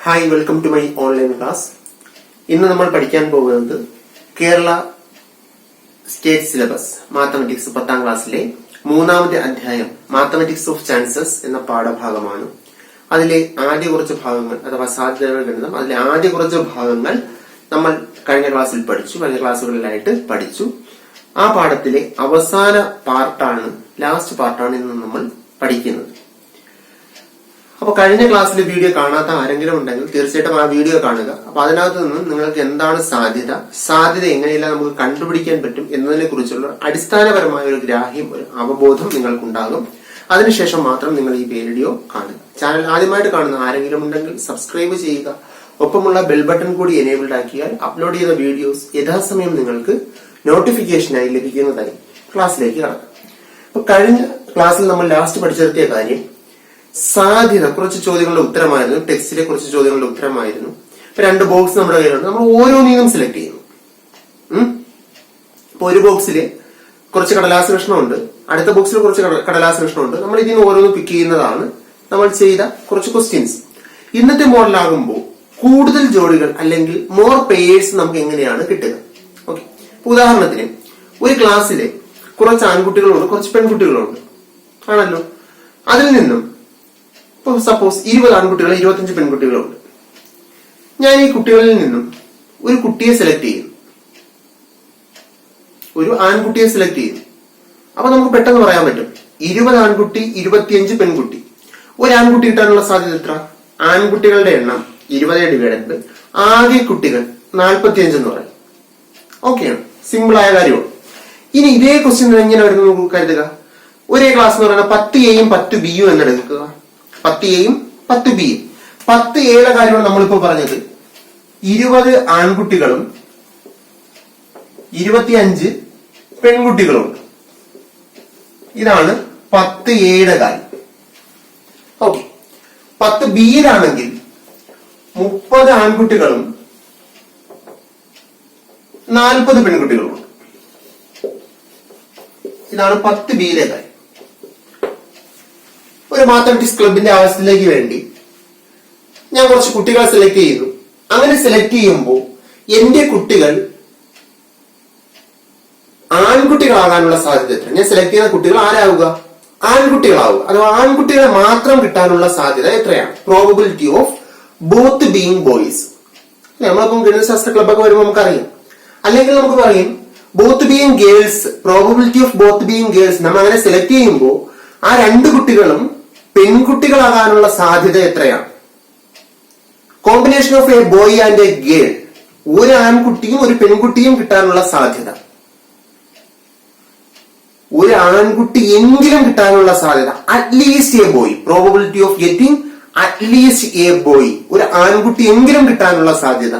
Hi, welcome to my online class. ഇന്ന് നമ്മൾ പഠിക്കാൻ പോകുന്നത് കേരള സ്റ്റേറ്റ് സിലബസ് മാത്തമാറ്റിക്സ് 10ാം ക്ലാസ്സിലെ 3ാമത്തെ അധ്യായം മാത്തമാറ്റിക്സ് ഓഫ് ചാൻസസ് എന്ന പാഠഭാഗമാണ്. അതിലെ ആദ്യ കുറച്ച് ഭാഗങ്ങൾ അഥവാ സാധ്യതകൾ ഗണിതം, അതിലെ ആദ്യ കുറച്ച് ഭാഗങ്ങൾ നമ്മൾ കഴിഞ്ഞ ക്ലാസ്സിൽ പഠിച്ചു, കഴിഞ്ഞ ക്ലാസ്സുകളിലായിട്ട് പഠിച്ചു. ആ പാഠത്തിലെ അവസാന പാർട്ടാണ്, ലാസ്റ്റ് പാർട്ടാണ് ഇന്ന് നമ്മൾ പഠിക്കുന്നത്. അപ്പൊ കഴിഞ്ഞ ക്ലാസ്സിലെ വീഡിയോ കാണാത്ത ആരെങ്കിലും ഉണ്ടെങ്കിൽ തീർച്ചയായിട്ടും ആ വീഡിയോ കാണുക. അപ്പൊ അതിനകത്ത് നിന്ന് നിങ്ങൾക്ക് എന്താണ് സാധ്യത എങ്ങനെയെല്ലാം നമുക്ക് കണ്ടുപിടിക്കാൻ പറ്റും എന്നതിനെ കുറിച്ചുള്ള അടിസ്ഥാനപരമായ ഒരു ഗ്രാഹ്യം, ഒരു അവബോധം നിങ്ങൾക്കുണ്ടാകും. അതിനുശേഷം മാത്രം നിങ്ങൾ ഈ വീഡിയോ കാണുക. ചാനൽ ആദ്യമായിട്ട് കാണുന്ന ആരെങ്കിലും ഉണ്ടെങ്കിൽ സബ്സ്ക്രൈബ് ചെയ്യുക. ഒപ്പമുള്ള ബെൽ ബട്ടൺ കൂടി എനേബിൾഡ് ആക്കിയാൽ അപ്ലോഡ് ചെയ്ത വീഡിയോസ് യഥാസമയം നിങ്ങൾക്ക് നോട്ടിഫിക്കേഷനായി ലഭിക്കുന്നതായി. ക്ലാസ്സിലേക്ക് കടക്കാം. അപ്പൊ കഴിഞ്ഞ ക്ലാസ്സിൽ നമ്മൾ ലാസ്റ്റ് പഠിച്ചെടുത്തിയ കാര്യം സാധ്യത, കുറച്ച് ചോദ്യങ്ങളുടെ ഉത്തരമായിരുന്നു, ടെക്സ്റ്റിലെ കുറച്ച് ചോദ്യങ്ങളുടെ ഉത്തരമായിരുന്നു. ഇപ്പൊ 2 ബോക്സ് നമ്മുടെ കയ്യിലുണ്ട്. നമ്മൾ ഓരോന്നും സെലക്ട് ചെയ്യുന്നു. ഇപ്പൊ ഒരു ബോക്സിൽ കുറച്ച് കടലാസ് കഷ്ണമുണ്ട്, അടുത്ത ബോക്സിൽ കുറച്ച് കടലാസ് കഷ്ണമുണ്ട്. നമ്മൾ ഇതിൽ നിന്ന് ഓരോന്ന് പിക്ക് ചെയ്യുന്നതാണ് നമ്മൾ ചെയ്ത കുറച്ച് ക്വസ്റ്റ്യൻസ്. ഇന്നത്തെ മോഡലാകുമ്പോൾ കൂടുതൽ ജോഡികൾ അല്ലെങ്കിൽ മോർ പെയേഴ്സ് നമുക്ക് എങ്ങനെയാണ് കിട്ടുക? ഓക്കെ, ഉദാഹരണത്തിന് ഒരു ക്ലാസ്സിലെ കുറച്ച് ആൺകുട്ടികളുണ്ട്, കുറച്ച് പെൺകുട്ടികളുണ്ട് ആണല്ലോ. അതിൽ നിന്നും സപ്പോസ് 20 ആൺകുട്ടികൾ 25 പെൺകുട്ടികളുണ്ട്. ഞാൻ ഈ കുട്ടികളിൽ നിന്നും ഒരു കുട്ടിയെ സെലക്ട് ചെയ്യുന്നു, ഒരു ആൺകുട്ടിയെ സെലക്ട് ചെയ്യുന്നു. അപ്പൊ നമുക്ക് പെട്ടെന്ന് പറയാൻ പറ്റും 20 ആൺകുട്ടി 25 പെൺകുട്ടി. ഒരു ആൺകുട്ടി കിട്ടാനുള്ള സാധ്യത എത്ര? ആൺകുട്ടികളുടെ എണ്ണം 20 ആകെ കുട്ടികൾ 45 എന്ന് പറയും. ഓക്കെയാണ്, സിമ്പിൾ ആയ കാര്യമാണ്. ഇനി ഇതേ ക്വസ്റ്റ്യൻ എങ്ങനെ വരുന്നത് നമുക്ക് കരുതുക. ഒരേ ക്ലാസ് എന്ന് പറയുന്നത് 10Aയും 10Bയും എന്നെടുക്കുക. 10Aയും 10Bയും. 10Aയുടെ കാര്യമാണ് നമ്മളിപ്പോ പറഞ്ഞത്. 20 ആൺകുട്ടികളും 25 പെൺകുട്ടികളുണ്ട്. ഇതാണ് 10Aയുടെ കാര്യം. ഓക്കെ, 10Bയിലാണെങ്കിൽ 30 ആൺകുട്ടികളും 40 പെൺകുട്ടികളുണ്ട്. ഇതാണ് 10Bയിലെ കാര്യം. ഒരു മാത്തമാറ്റിക്സ് ക്ലബിന്റെ ആവശ്യത്തിലേക്ക് വേണ്ടി ഞാൻ കുറച്ച് കുട്ടികളെ സെലക്ട് ചെയ്യുന്നു. അങ്ങനെ സെലക്ട് ചെയ്യുമ്പോൾ എന്റെ കുട്ടികൾ ആൺകുട്ടികളാകാനുള്ള സാധ്യത എത്ര? ഞാൻ സെലക്ട് ചെയ്യുന്ന കുട്ടികൾ ആരാവുക? ആൺകുട്ടികളാവുക. അഥവാ ആൺകുട്ടികളെ മാത്രം കിട്ടാനുള്ള സാധ്യത എത്രയാണ്? Probability of both being boys. നമ്മളിപ്പം ഗണിതശാസ്ത്ര ക്ലബൊക്കെ വരുമ്പോൾ നമുക്കറിയാം. അല്ലെങ്കിൽ നമുക്ക് പറയും both being girls, probability of both being girls. നമ്മൾ അങ്ങനെ സെലക്ട് ചെയ്യുമ്പോൾ ആ 2 കുട്ടികളും പെൺകുട്ടികളാകാനുള്ള സാധ്യത എത്രയാണ്? Combination of A boy and A girl, ഒരു ആൺകുട്ടിയും ഒരു പെൺകുട്ടിയും കിട്ടാനുള്ള സാധ്യത, ഒരു ആൺകുട്ടി എങ്കിലും കിട്ടാനുള്ള സാധ്യത, at least A boy, probability of getting at least A boy, ഒരു ആൺകുട്ടി എങ്കിലും കിട്ടാനുള്ള സാധ്യത,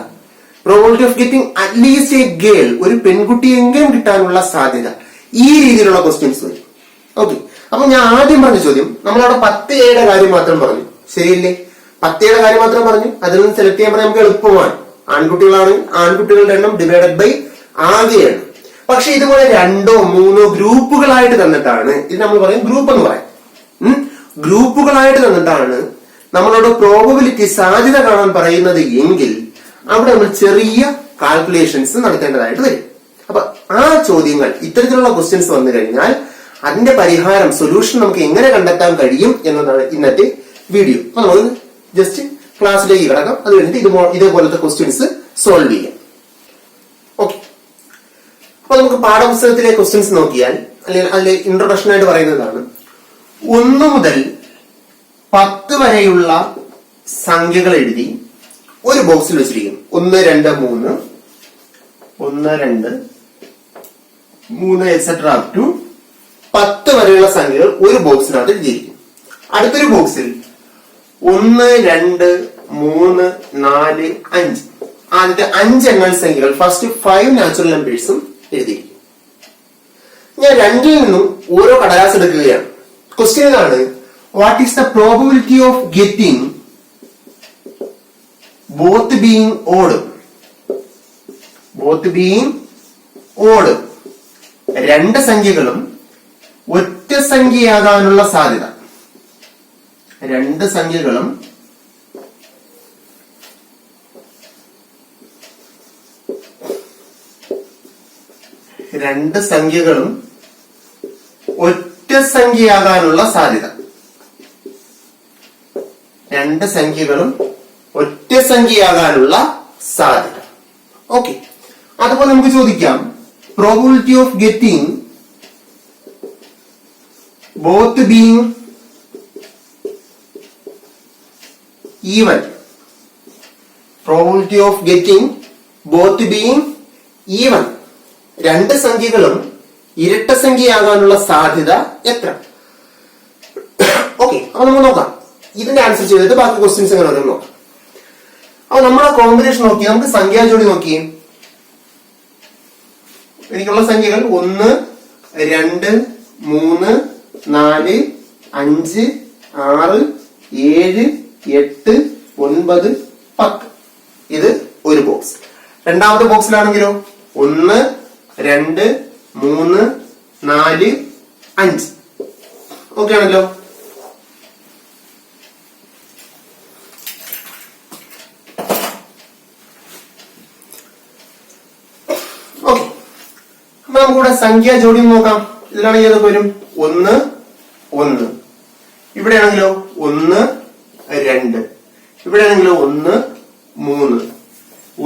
probability of getting at least A girl, ഒരു പെൺകുട്ടി എങ്കിലും കിട്ടാനുള്ള സാധ്യത. ഈ രീതിയിലുള്ള ക്വസ്റ്റ്യൻസ് വരും. ഓക്കെ, അപ്പൊ ഞാൻ ആദ്യം പറഞ്ഞ ചോദ്യം നമ്മളവിടെ 10Aയുടെ കാര്യം മാത്രം പറഞ്ഞു, ശരിയല്ലേ? 10Aയുടെ കാര്യം മാത്രം പറഞ്ഞു. അതിൽ നിന്ന് സെലക്ട് ചെയ്യാൻ പറയാൻ നമുക്ക് എളുപ്പമാണ്. ആൺകുട്ടികളാണെങ്കിൽ ആൺകുട്ടികളുടെ എണ്ണം ഡിവൈഡഡ് ബൈ ആകെ എണ്ണം. പക്ഷെ ഇതുപോലെ 2ഓ 3ഓ ഗ്രൂപ്പുകളായിട്ട് തന്നിട്ടാണ്, ഇത് നമ്മൾ പറയും ഗ്രൂപ്പ് എന്ന് പറയാം. ഗ്രൂപ്പുകളായിട്ട് തന്നിട്ടാണ് നമ്മളോട് പ്രോബബിലിറ്റി, സാധ്യത കാണാൻ പറയുന്നത് എങ്കിൽ അവിടെ നമ്മൾ ചെറിയ കാൽക്കുലേഷൻസ് നടത്തേണ്ടതായിട്ട് വരും. അപ്പൊ ആ ചോദ്യങ്ങൾ, ഇത്തരത്തിലുള്ള ക്വസ്റ്റ്യൻസ് വന്നു കഴിഞ്ഞാൽ അതിന്റെ പരിഹാരം, സൊല്യൂഷൻ നമുക്ക് എങ്ങനെ കണ്ടെത്താൻ കഴിയും എന്നതാണ് ഇന്നത്തെ വീഡിയോ. അപ്പൊ നമുക്ക് ജസ്റ്റ് ക്ലാസ്സിലേക്ക് കിടക്കാം. അത് കഴിഞ്ഞിട്ട് ഇതേപോലത്തെ ക്വസ്റ്റ്യൻസ് സോൾവ് ചെയ്യാം. ഓക്കെ, അപ്പൊ നമുക്ക് പാഠപുസ്തകത്തിലെ ക്വസ്റ്റ്യൻസ് നോക്കിയാൽ, അല്ലെങ്കിൽ അതിലെ ഇൻട്രൊഡക്ഷൻ ആയിട്ട് പറയുന്നതാണ് 1 മുതൽ 10 വരെയുള്ള സംഖ്യകൾ എഴുതി ഒരു ബോക്സിൽ വെച്ചിരിക്കുന്നു. 1, 2, 3, 1, 2, 3 എക്സെട്ര അപ് ടു 10 വരെയുള്ള സംഖ്യകൾ ഒരു ബോക്സിനകത്ത് എഴുതിയിരിക്കും. അടുത്തൊരു ബോക്സിൽ 1, 2, 3, 4, 5 ആദ്യത്തെ 5 എണ്ണൽ സംഖ്യകൾ, ഫസ്റ്റ് 5 നാച്ചുറൽ നമ്പേഴ്സും എഴുതിയിരിക്കും. ഞാൻ 2ൽ നിന്നും ഓരോ കടലാസ് എടുക്കുകയാണ്. ക്വസ്റ്റ്യൻ ഇതാണ്: what is the probability of getting both being odd? Both being odd, 2 സംഖ്യകളും ഒറ്റ സംഖ്യയാകാനുള്ള സാധ്യത. 2 സംഖ്യകളും രണ്ട് സംഖ്യകളും ഒറ്റ സംഖ്യയാകാനുള്ള സാധ്യത. രണ്ട് സംഖ്യകളും ഒറ്റ സംഖ്യയാകാനുള്ള സാധ്യത. ഓക്കെ, അതുപോലെ നമുക്ക് ചോദിക്കാം probability of getting both being even. Probability of getting both being even. രണ്ട് സംഖ്യകളും ഇരട്ട സംഖ്യയാകാനുള്ള സാധ്യത എത്ര? ഓക്കെ, അപ്പൊ നമുക്ക് നോക്കാം. ഇതിന്റെ ആൻസർ ചെയ്തിട്ട് ബാക്കി ക്വസ്റ്റ്യൻസ് എങ്ങനെ വരും നോക്കാം. അപ്പൊ നമ്മളെ കോമ്പിനേഷൻ നോക്കി, നമുക്ക് സംഖ്യാജോഡി നോക്കി. എനിക്കുള്ള സംഖ്യകൾ 1, 2, 3, 4, 5, 6, 7, 8, 9, 10. ഇത് ഒരു ബോക്സ്. രണ്ടാമത്തെ ബോക്സിലാണെങ്കിലോ 1, 2, 3, 4, 5. ഓക്കെ ആണല്ലോ. ഓക്കെ, അപ്പൊ നമുക്കിവിടെ സംഖ്യാ ജോഡി നോക്കാം. ഇതിലാണെങ്കിൽ ഏതൊക്കെ വരും? 1, 1. ഇവിടെയാണെങ്കിലോ 1, 2. ഇവിടെയാണെങ്കിലോ 1, 3.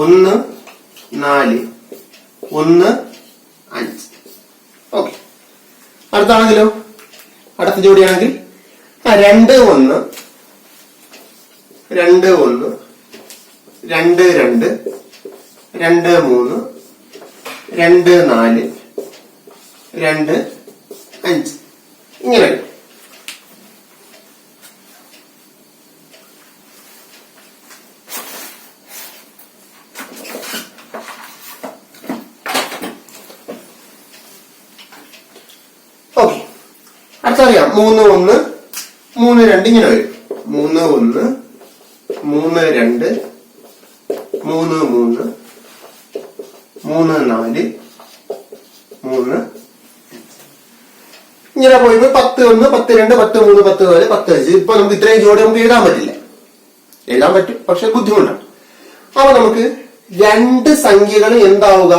1, 4. 1, 5. ഓക്കെ, അടുത്താണെങ്കിലോ അടുത്ത ജോഡിയാണെങ്കിൽ 2, 1. 2, 1. 2, 2. 2, 3. 2, 4. 2, 5. ഇങ്ങനെ. ഓക്കെ, അടുത്തറിയാം 3, 1, 3, 2 ഇങ്ങനെ വരും. 3, 1, 3, 2, 3, 3, 3, 4, 3. ഇങ്ങനെ പോയി 10, 1, 10, 2, 10, 3, 10, 4, 10, 5. ഇപ്പൊ നമുക്ക് ഇത്രയും ജോഡി നമുക്ക് എഴുതാൻ പറ്റില്ല. എഴുതാൻ പറ്റും, പക്ഷെ ബുദ്ധിമുട്ടാണ്. അപ്പൊ നമുക്ക് രണ്ട് സംഖ്യകൾ എന്താവുക?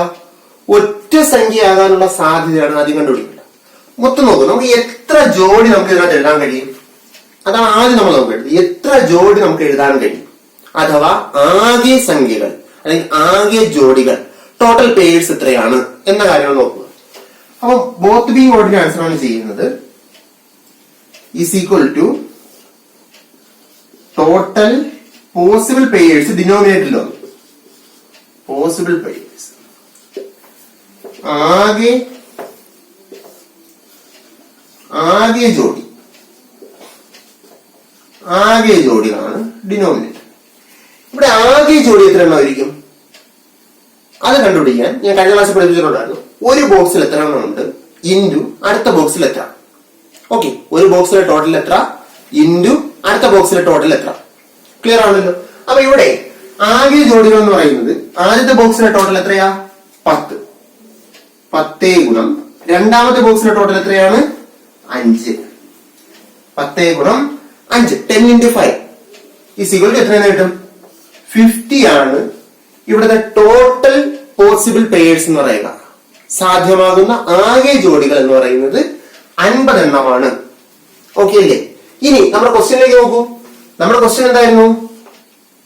ഒറ്റ സംഖ്യയാകാനുള്ള സാധ്യതയാണ് ആദ്യം കണ്ടുപിടിക്കേണ്ടത്. മൊത്തം നോക്കും, നമുക്ക് എത്ര ജോഡി നമുക്ക് ഇതിനകത്ത് എഴുതാൻ കഴിയും? അതാണ് ആദ്യം നമ്മൾ നോക്കേണ്ടത്. എത്ര ജോഡി നമുക്ക് എഴുതാൻ കഴിയും, അഥവാ ആകെ സംഖ്യകൾ അല്ലെങ്കിൽ ആകെ ജോഡികൾ, ടോട്ടൽ പേഴ്സ് എത്രയാണ് എന്ന കാര്യങ്ങൾ നോക്കുക. അപ്പൊ ബോത്ത് ബീങ് ഓർഡിന്റെ ആൻസർ ആണ് ചെയ്യുന്നത് is equal to total possible pairs ഡിനോമിനേറ്ററിൽ വന്നു. പോസിബിൾ പേഴ്സ് ആകെ ജോഡി, ആകെ ജോഡികളാണ് ഡിനോമിനേറ്റർ. ഇവിടെ ആകെ ജോഡി എത്ര എണ്ണമായിരിക്കും അത് കണ്ടുപിടിക്കാൻ ഞാൻ കഴിഞ്ഞ ക്ലാസ്സിൽ പഠിപ്പിച്ചിട്ടുണ്ടായിരുന്നു. ഒരു ബോക്സിൽ എത്ര എണ്ണം ഉണ്ട് ഇൻറ്റു അടുത്ത ബോക്സിൽ എത്ര. ഓക്കെ, ഒരു ബോക്സിലെ ടോട്ടൽ എത്ര ഇൻറ്റു അടുത്ത ബോക്സിലെ ടോട്ടൽ എത്ര. ക്ലിയർ ആണല്ലോ. അപ്പൊ ഇവിടെ ആകെ ജോഡികൾ എന്ന് പറയുന്നത് ആദ്യത്തെ ബോക്സിലെ ടോട്ടൽ എത്രയാ? 10. 10 ഗുണം രണ്ടാമത്തെ ബോക്സിലെ ടോട്ടൽ എത്രയാണ്? 5. 10 ഗുണം 5, 10 into 5 ഈസ് ഈക്വൽ ടു എത്രയാണ് കിട്ടും? 50 ആണ് ഇവിടുത്തെ ടോട്ടൽ പോസിബിൾ പേഴ്സ് എന്ന് പറയുക. സാധ്യമാകുന്ന ആകെ ജോഡികൾ എന്ന് പറയുന്നത് 50 എണ്ണമാണ്. ഓക്കെ അല്ലേ? ഇനി നമ്മുടെ ക്വസ്റ്റ്യനിലേക്ക് നോക്കൂ. നമ്മുടെ ക്വസ്റ്റ്യൻ എന്തായിരുന്നു?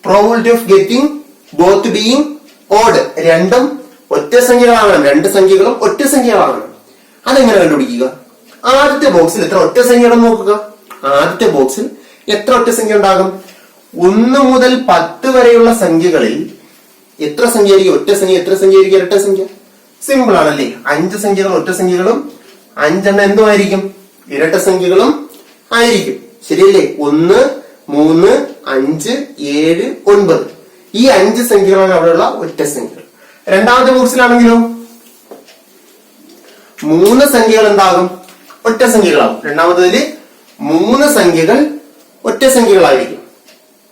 Probability of getting both being odd. രണ്ടും ഒറ്റ സംഖ്യകളാകണം. രണ്ട് സംഖ്യകളും ഒറ്റ സംഖ്യകളാകണം. അതെങ്ങനെ കണ്ടുപിടിക്കുക? ആദ്യത്തെ ബോക്സിൽ എത്ര ഒറ്റ സംഖ്യകളെന്ന് നോക്കുക. ആദ്യത്തെ ബോക്സിൽ എത്ര ഒറ്റ സംഖ്യ ഉണ്ടാകും? 1 മുതൽ 10 വരെയുള്ള സംഖ്യകളിൽ എത്ര സംഖ്യ ആയിരിക്കും ഒറ്റ സംഖ്യ, എത്ര സംഖ്യ ആയിരിക്കും ഇരട്ട സംഖ്യ? സിമ്പിൾ ആണല്ലേ. 5 സംഖ്യകൾ ഒറ്റ സംഖ്യകളും 5 എണ്ണം എന്തുമായിരിക്കും? ഇരട്ട സംഖ്യകളും ആയിരിക്കും. ശരിയല്ലേ? 1, 3, 5, 7, 9 ഈ 5 സംഖ്യകളാണ് അവിടെയുള്ള ഒറ്റ സംഖ്യകൾ. രണ്ടാമത്തെ ബോക്സിലാണെങ്കിലോ 3 സംഖ്യകൾ എന്താകും? ഒറ്റ സംഖ്യകളാകും. രണ്ടാമത്തേതിൽ 3 സംഖ്യകൾ ഒറ്റ സംഖ്യകളായിരിക്കും.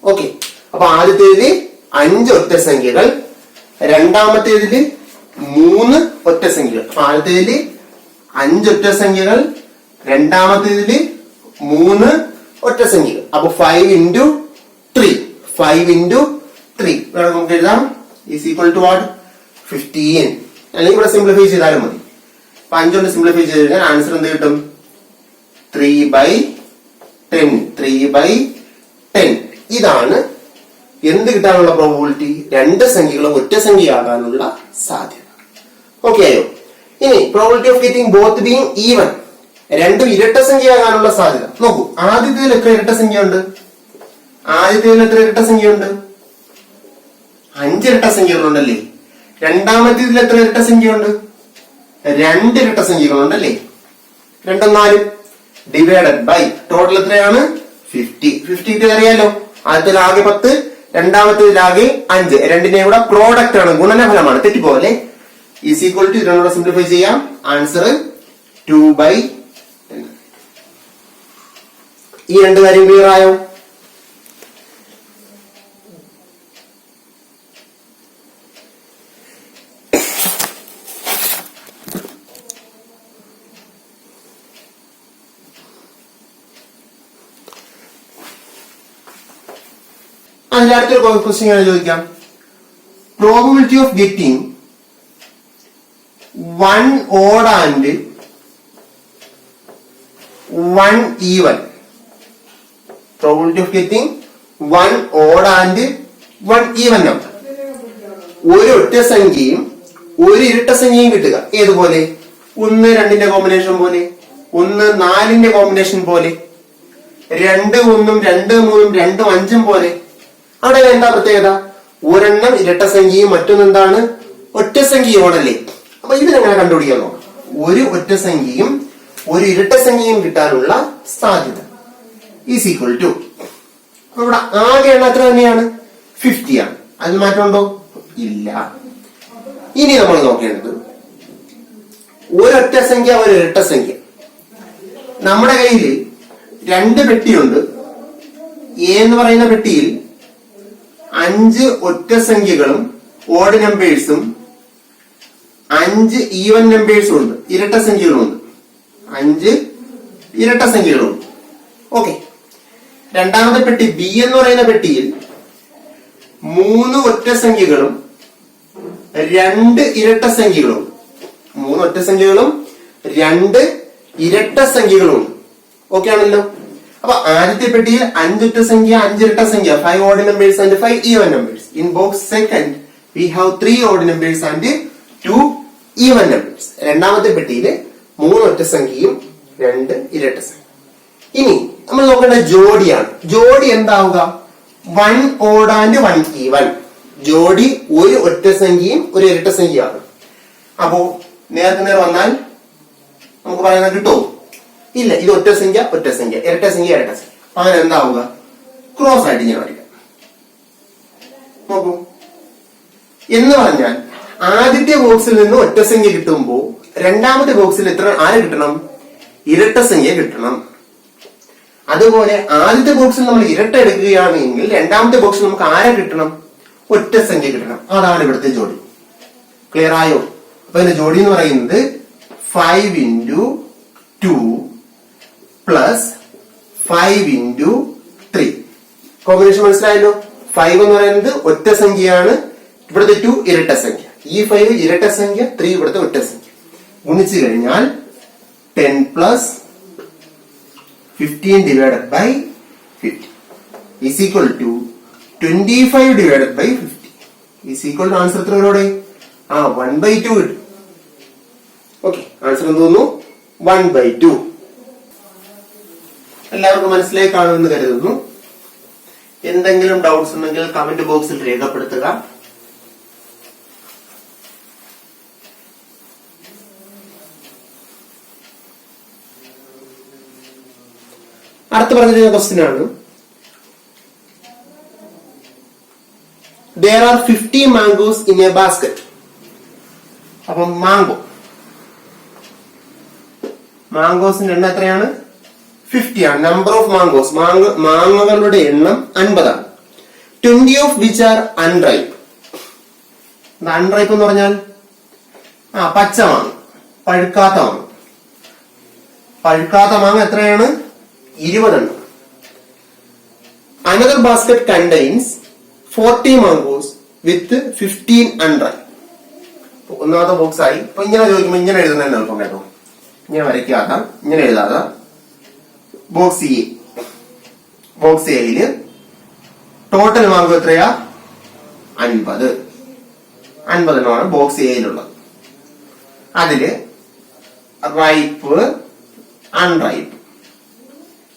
ഓക്കെ, അപ്പൊ ആദ്യത്തേതിൽ 5 ഒറ്റ സംഖ്യകൾ, രണ്ടാമത്തേതിൽ 3 ഒറ്റ സംഖ്യകൾ. അപ്പൊ ആദ്യത്തേതിൽ 5 ഒറ്റ സംഖ്യകൾ, രണ്ടാമത്തേതിൽ 3 ഒറ്റ സംഖ്യകൾ. അപ്പൊ 5 into 3 നമുക്ക് എഴുതാം ഈസ് ഈക്വൽ ടു വാട്ട്? 15. അല്ലെങ്കിൽ ഇവിടെ സിംപ്ലിഫൈ ചെയ്താലും മതി. 5 കൊണ്ട് സിംപ്ലിഫൈ ചെയ്ത് കഴിഞ്ഞാൽ ആൻസർ എന്ത് കിട്ടും? 3/10. 3/10. ഇതാണ് എന്ത് കിട്ടാനുള്ള പ്രോബബിലിറ്റി? രണ്ട് സംഖ്യകളും ഒറ്റ സംഖ്യയാകാനുള്ള സാധ്യത. ഓക്കെ ആയോ? ഇനി probability of getting both being even, രണ്ടും ഇരട്ട സംഖ്യയാകാനുള്ള സാധ്യത നോക്കൂ. ആദ്യത്തേതിൽ എത്ര ഇരട്ട സംഖ്യയുണ്ട്? 5 ഇരട്ട സംഖ്യകളുണ്ടല്ലേ. രണ്ടാമത്തേതിൽ എത്ര ഇരട്ട സംഖ്യയുണ്ട്? 2 ഇരട്ട സംഖ്യകളുണ്ടല്ലേ. 2 ഉം 4 ഡിവൈഡഡ് ബൈ ടോട്ടൽ എത്രയാണ്? 50. 50 അറിയാലോ. ആദ്യത്തിൽ ആകെ 10, രണ്ടാമത്തേതിലാകെ 5. രണ്ടിന്റെയും കൂടെ പ്രോഡക്റ്റ് ആണ്, ഗുണനഫലമാണ്. തെറ്റിപ്പോലെ. ഈസ് ഈക്വൽ ടു ഇതിനോട് സിംപ്ലിഫൈ ചെയ്യാം. ആൻസർ 2/10. ഈ രണ്ട് കാര്യം ക്ലിയർ ആയോ? അതിന്റെ അടുത്തൊരു ക്വസ്റ്റ്യൻ ഞാൻ ചോദിക്കാം. Probability of getting 1 odd and 1 even. Probability of getting 1 odd and 1 even number. ഒരു ഒറ്റ സംഖ്യയും ഒരു ഇരട്ട സംഖ്യയും കിട്ടുക. ഏതുപോലെ? 1 2ന്റെ കോമ്പിനേഷൻ പോലെ, 1 4ന്റെ കോമ്പിനേഷൻ പോലെ, 2 1 2 3 2 5 പോലെ. അവിടെ എന്താ പ്രത്യേകത? ഒരെണ്ണം ഇരട്ട സംഖ്യയും മറ്റൊന്ന് എന്താണ്? ഒറ്റ സംഖ്യയോടല്ലേ. അപ്പൊ ഇതിനെങ്ങനെ കണ്ടുപിടിക്കാൻ നോക്കാം. ഒരു ഒറ്റ സംഖ്യയും ഒരു ഇരട്ട സംഖ്യയും കിട്ടാനുള്ള സാധ്യത ഈസ് ഈക്വൽ ടു, ഇവിടെ ആകെ എണ്ണം എത്ര തന്നെയാണ്? 50 ആണ്. അതിൽ മാറ്റമുണ്ടോ? ഇല്ല. ഇനി നമ്മൾ നോക്കേണ്ടത് ഒരൊറ്റ സംഖ്യ ഒരു ഇരട്ട സംഖ്യ. നമ്മുടെ കയ്യിൽ 2 പെട്ടിയുണ്ട്. എ എന്ന് പറയുന്ന പെട്ടിയിൽ 5 ഒറ്റ സംഖ്യകളും ഓഡ് നമ്പേഴ്സും 5 ഈവൻ നമ്പേഴ്സും ഉണ്ട്, ഇരട്ട സംഖ്യകളുമുണ്ട്. 5 ഇരട്ട സംഖ്യകളുണ്ട്. ഓക്കെ. രണ്ടാമത്തെ പെട്ടി ബി എന്ന് പറയുന്ന പെട്ടിയിൽ 3 ഒറ്റ സംഖ്യകളും 2 ഇരട്ട സംഖ്യകളും. 3 ഒറ്റ സംഖ്യകളും 2 ഇരട്ട സംഖ്യകളും ഉണ്ട്. ഓക്കെ ആണല്ലോ. അപ്പൊ ആദ്യത്തെ പെട്ടിയിൽ 5 ഒറ്റ സംഖ്യ, 5 ഇരട്ട സംഖ്യ, 5 odd numbers and 5 even numbers. In box second we have 3 odd numbers and 2 even numbers. രണ്ടാമത്തെ പെട്ടിയിൽ 3 ഒറ്റ സംഖ്യയും 2 ഇരട്ട സംഖ്യ. ഇനി നമ്മൾ നോക്കേണ്ട ജോഡിയാണ്. ജോഡി എന്താവുക? 1 odd and 1 even. ജോഡി ഒരു ഒറ്റ സംഖ്യയും ഒരു ഇരട്ട സംഖ്യയാണ്. അപ്പോ നേർക്ക് നേർ വന്നാൽ നമുക്ക് പറയുന്നത് കിട്ടുമോ? ഇല്ല. ഇത് ഒറ്റ സംഖ്യ ഒറ്റ സംഖ്യ, ഇരട്ട സംഖ്യ ഇരട്ട സംഖ്യ. അങ്ങനെ എന്താവുക? ക്രോസ് ആയിട്ട് ഞാൻ വരിക. നോക്കൂ. എന്ന് പറഞ്ഞാൽ ആദ്യത്തെ ബോക്സിൽ നിന്ന് ഒറ്റ സംഖ്യ കിട്ടുമ്പോൾ രണ്ടാമത്തെ ബോക്സിൽ ആരെ കിട്ടണം? ഇരട്ട സംഖ്യ കിട്ടണം. അതുപോലെ ആദ്യത്തെ ബോക്സിൽ നമ്മൾ ഇരട്ട എടുക്കുകയാണെങ്കിൽ രണ്ടാമത്തെ ബോക്സിൽ നമുക്ക് ആരെ കിട്ടണം? ഒറ്റ സംഖ്യ കിട്ടണം. അതാണ് ഇവിടുത്തെ ജോഡി. ക്ലിയർ ആയോ? അപ്പൊ ഇതിന്റെ ജോഡി എന്ന് പറയുന്നത് 5 into 2 plus 5 into 3. കോമ്പിനേഷൻ മനസ്സിലായല്ലോ. 5 എന്ന് പറയുന്നത് ഒറ്റ സംഖ്യയാണ്, ഇവിടുത്തെ 2 ഇരട്ട സംഖ്യ. ഈ 5 ഇരട്ട സംഖ്യ, 3 ഇവിടുത്തെ ഒറ്റ സംഖ്യ. ഗുണിച്ചു കഴിഞ്ഞാൽ 10 plus 15 divided by 50 is equal to 25 divided by 50 is equal to answer എത്ര വരോടെ? 1/2 കിട്ടും. ഓക്കെ. ആൻസർ എന്ത് തോന്നുന്നു? 1/2. എല്ലാവർക്കും മനസ്സിലായി കാണുമെന്ന് കരുതുന്നു. എന്തെങ്കിലും ഡൗട്ട്സ് ഉണ്ടെങ്കിൽ കമന്റ് ബോക്സിൽ രേഖപ്പെടുത്തുക. അടുത്ത പറഞ്ഞിരുന്ന ക്വസ്റ്റ്യൻ ആണ്. There are 50 mangoes in a basket. അപ്പം മാംഗോസിന്റെ എണ്ണം എത്രയാണ്? 50 ആണ്. നമ്പർ ഓഫ് മാംഗോസ്, മാങ്ങകളുടെ എണ്ണം 50 ആണ്. 20 of which are unripe. Unripe എന്ന് പറഞ്ഞാൽ പച്ച മാങ്ങ, പഴുക്കാത്ത മാങ്ങ. പഴുക്കാത്ത മാങ്ങ എത്രയാണ്? 20 എണ്ണം. Another basket contains 40 mangoes with 15 unripe. ഒന്നാമത്തെ ബോക്സ് ആയി. അപ്പൊ ഇങ്ങനെ ചോദിക്കുമ്പോൾ ഇങ്ങനെ എഴുതുന്നതിന് എളുപ്പം കേട്ടോ. ഇങ്ങനെ വരയ്ക്കാതെ ഇങ്ങനെ എഴുതാതെ ബോക്സ് എ, ബോക്സ് എയില് ടോട്ടൽ മാങ്കോ എത്രയാ? 50. 50 എണ്ണമാണ് ബോക്സ് എയിലുള്ളത്. അതില് റൈപ്പ്, അൺറൈപ്പ്,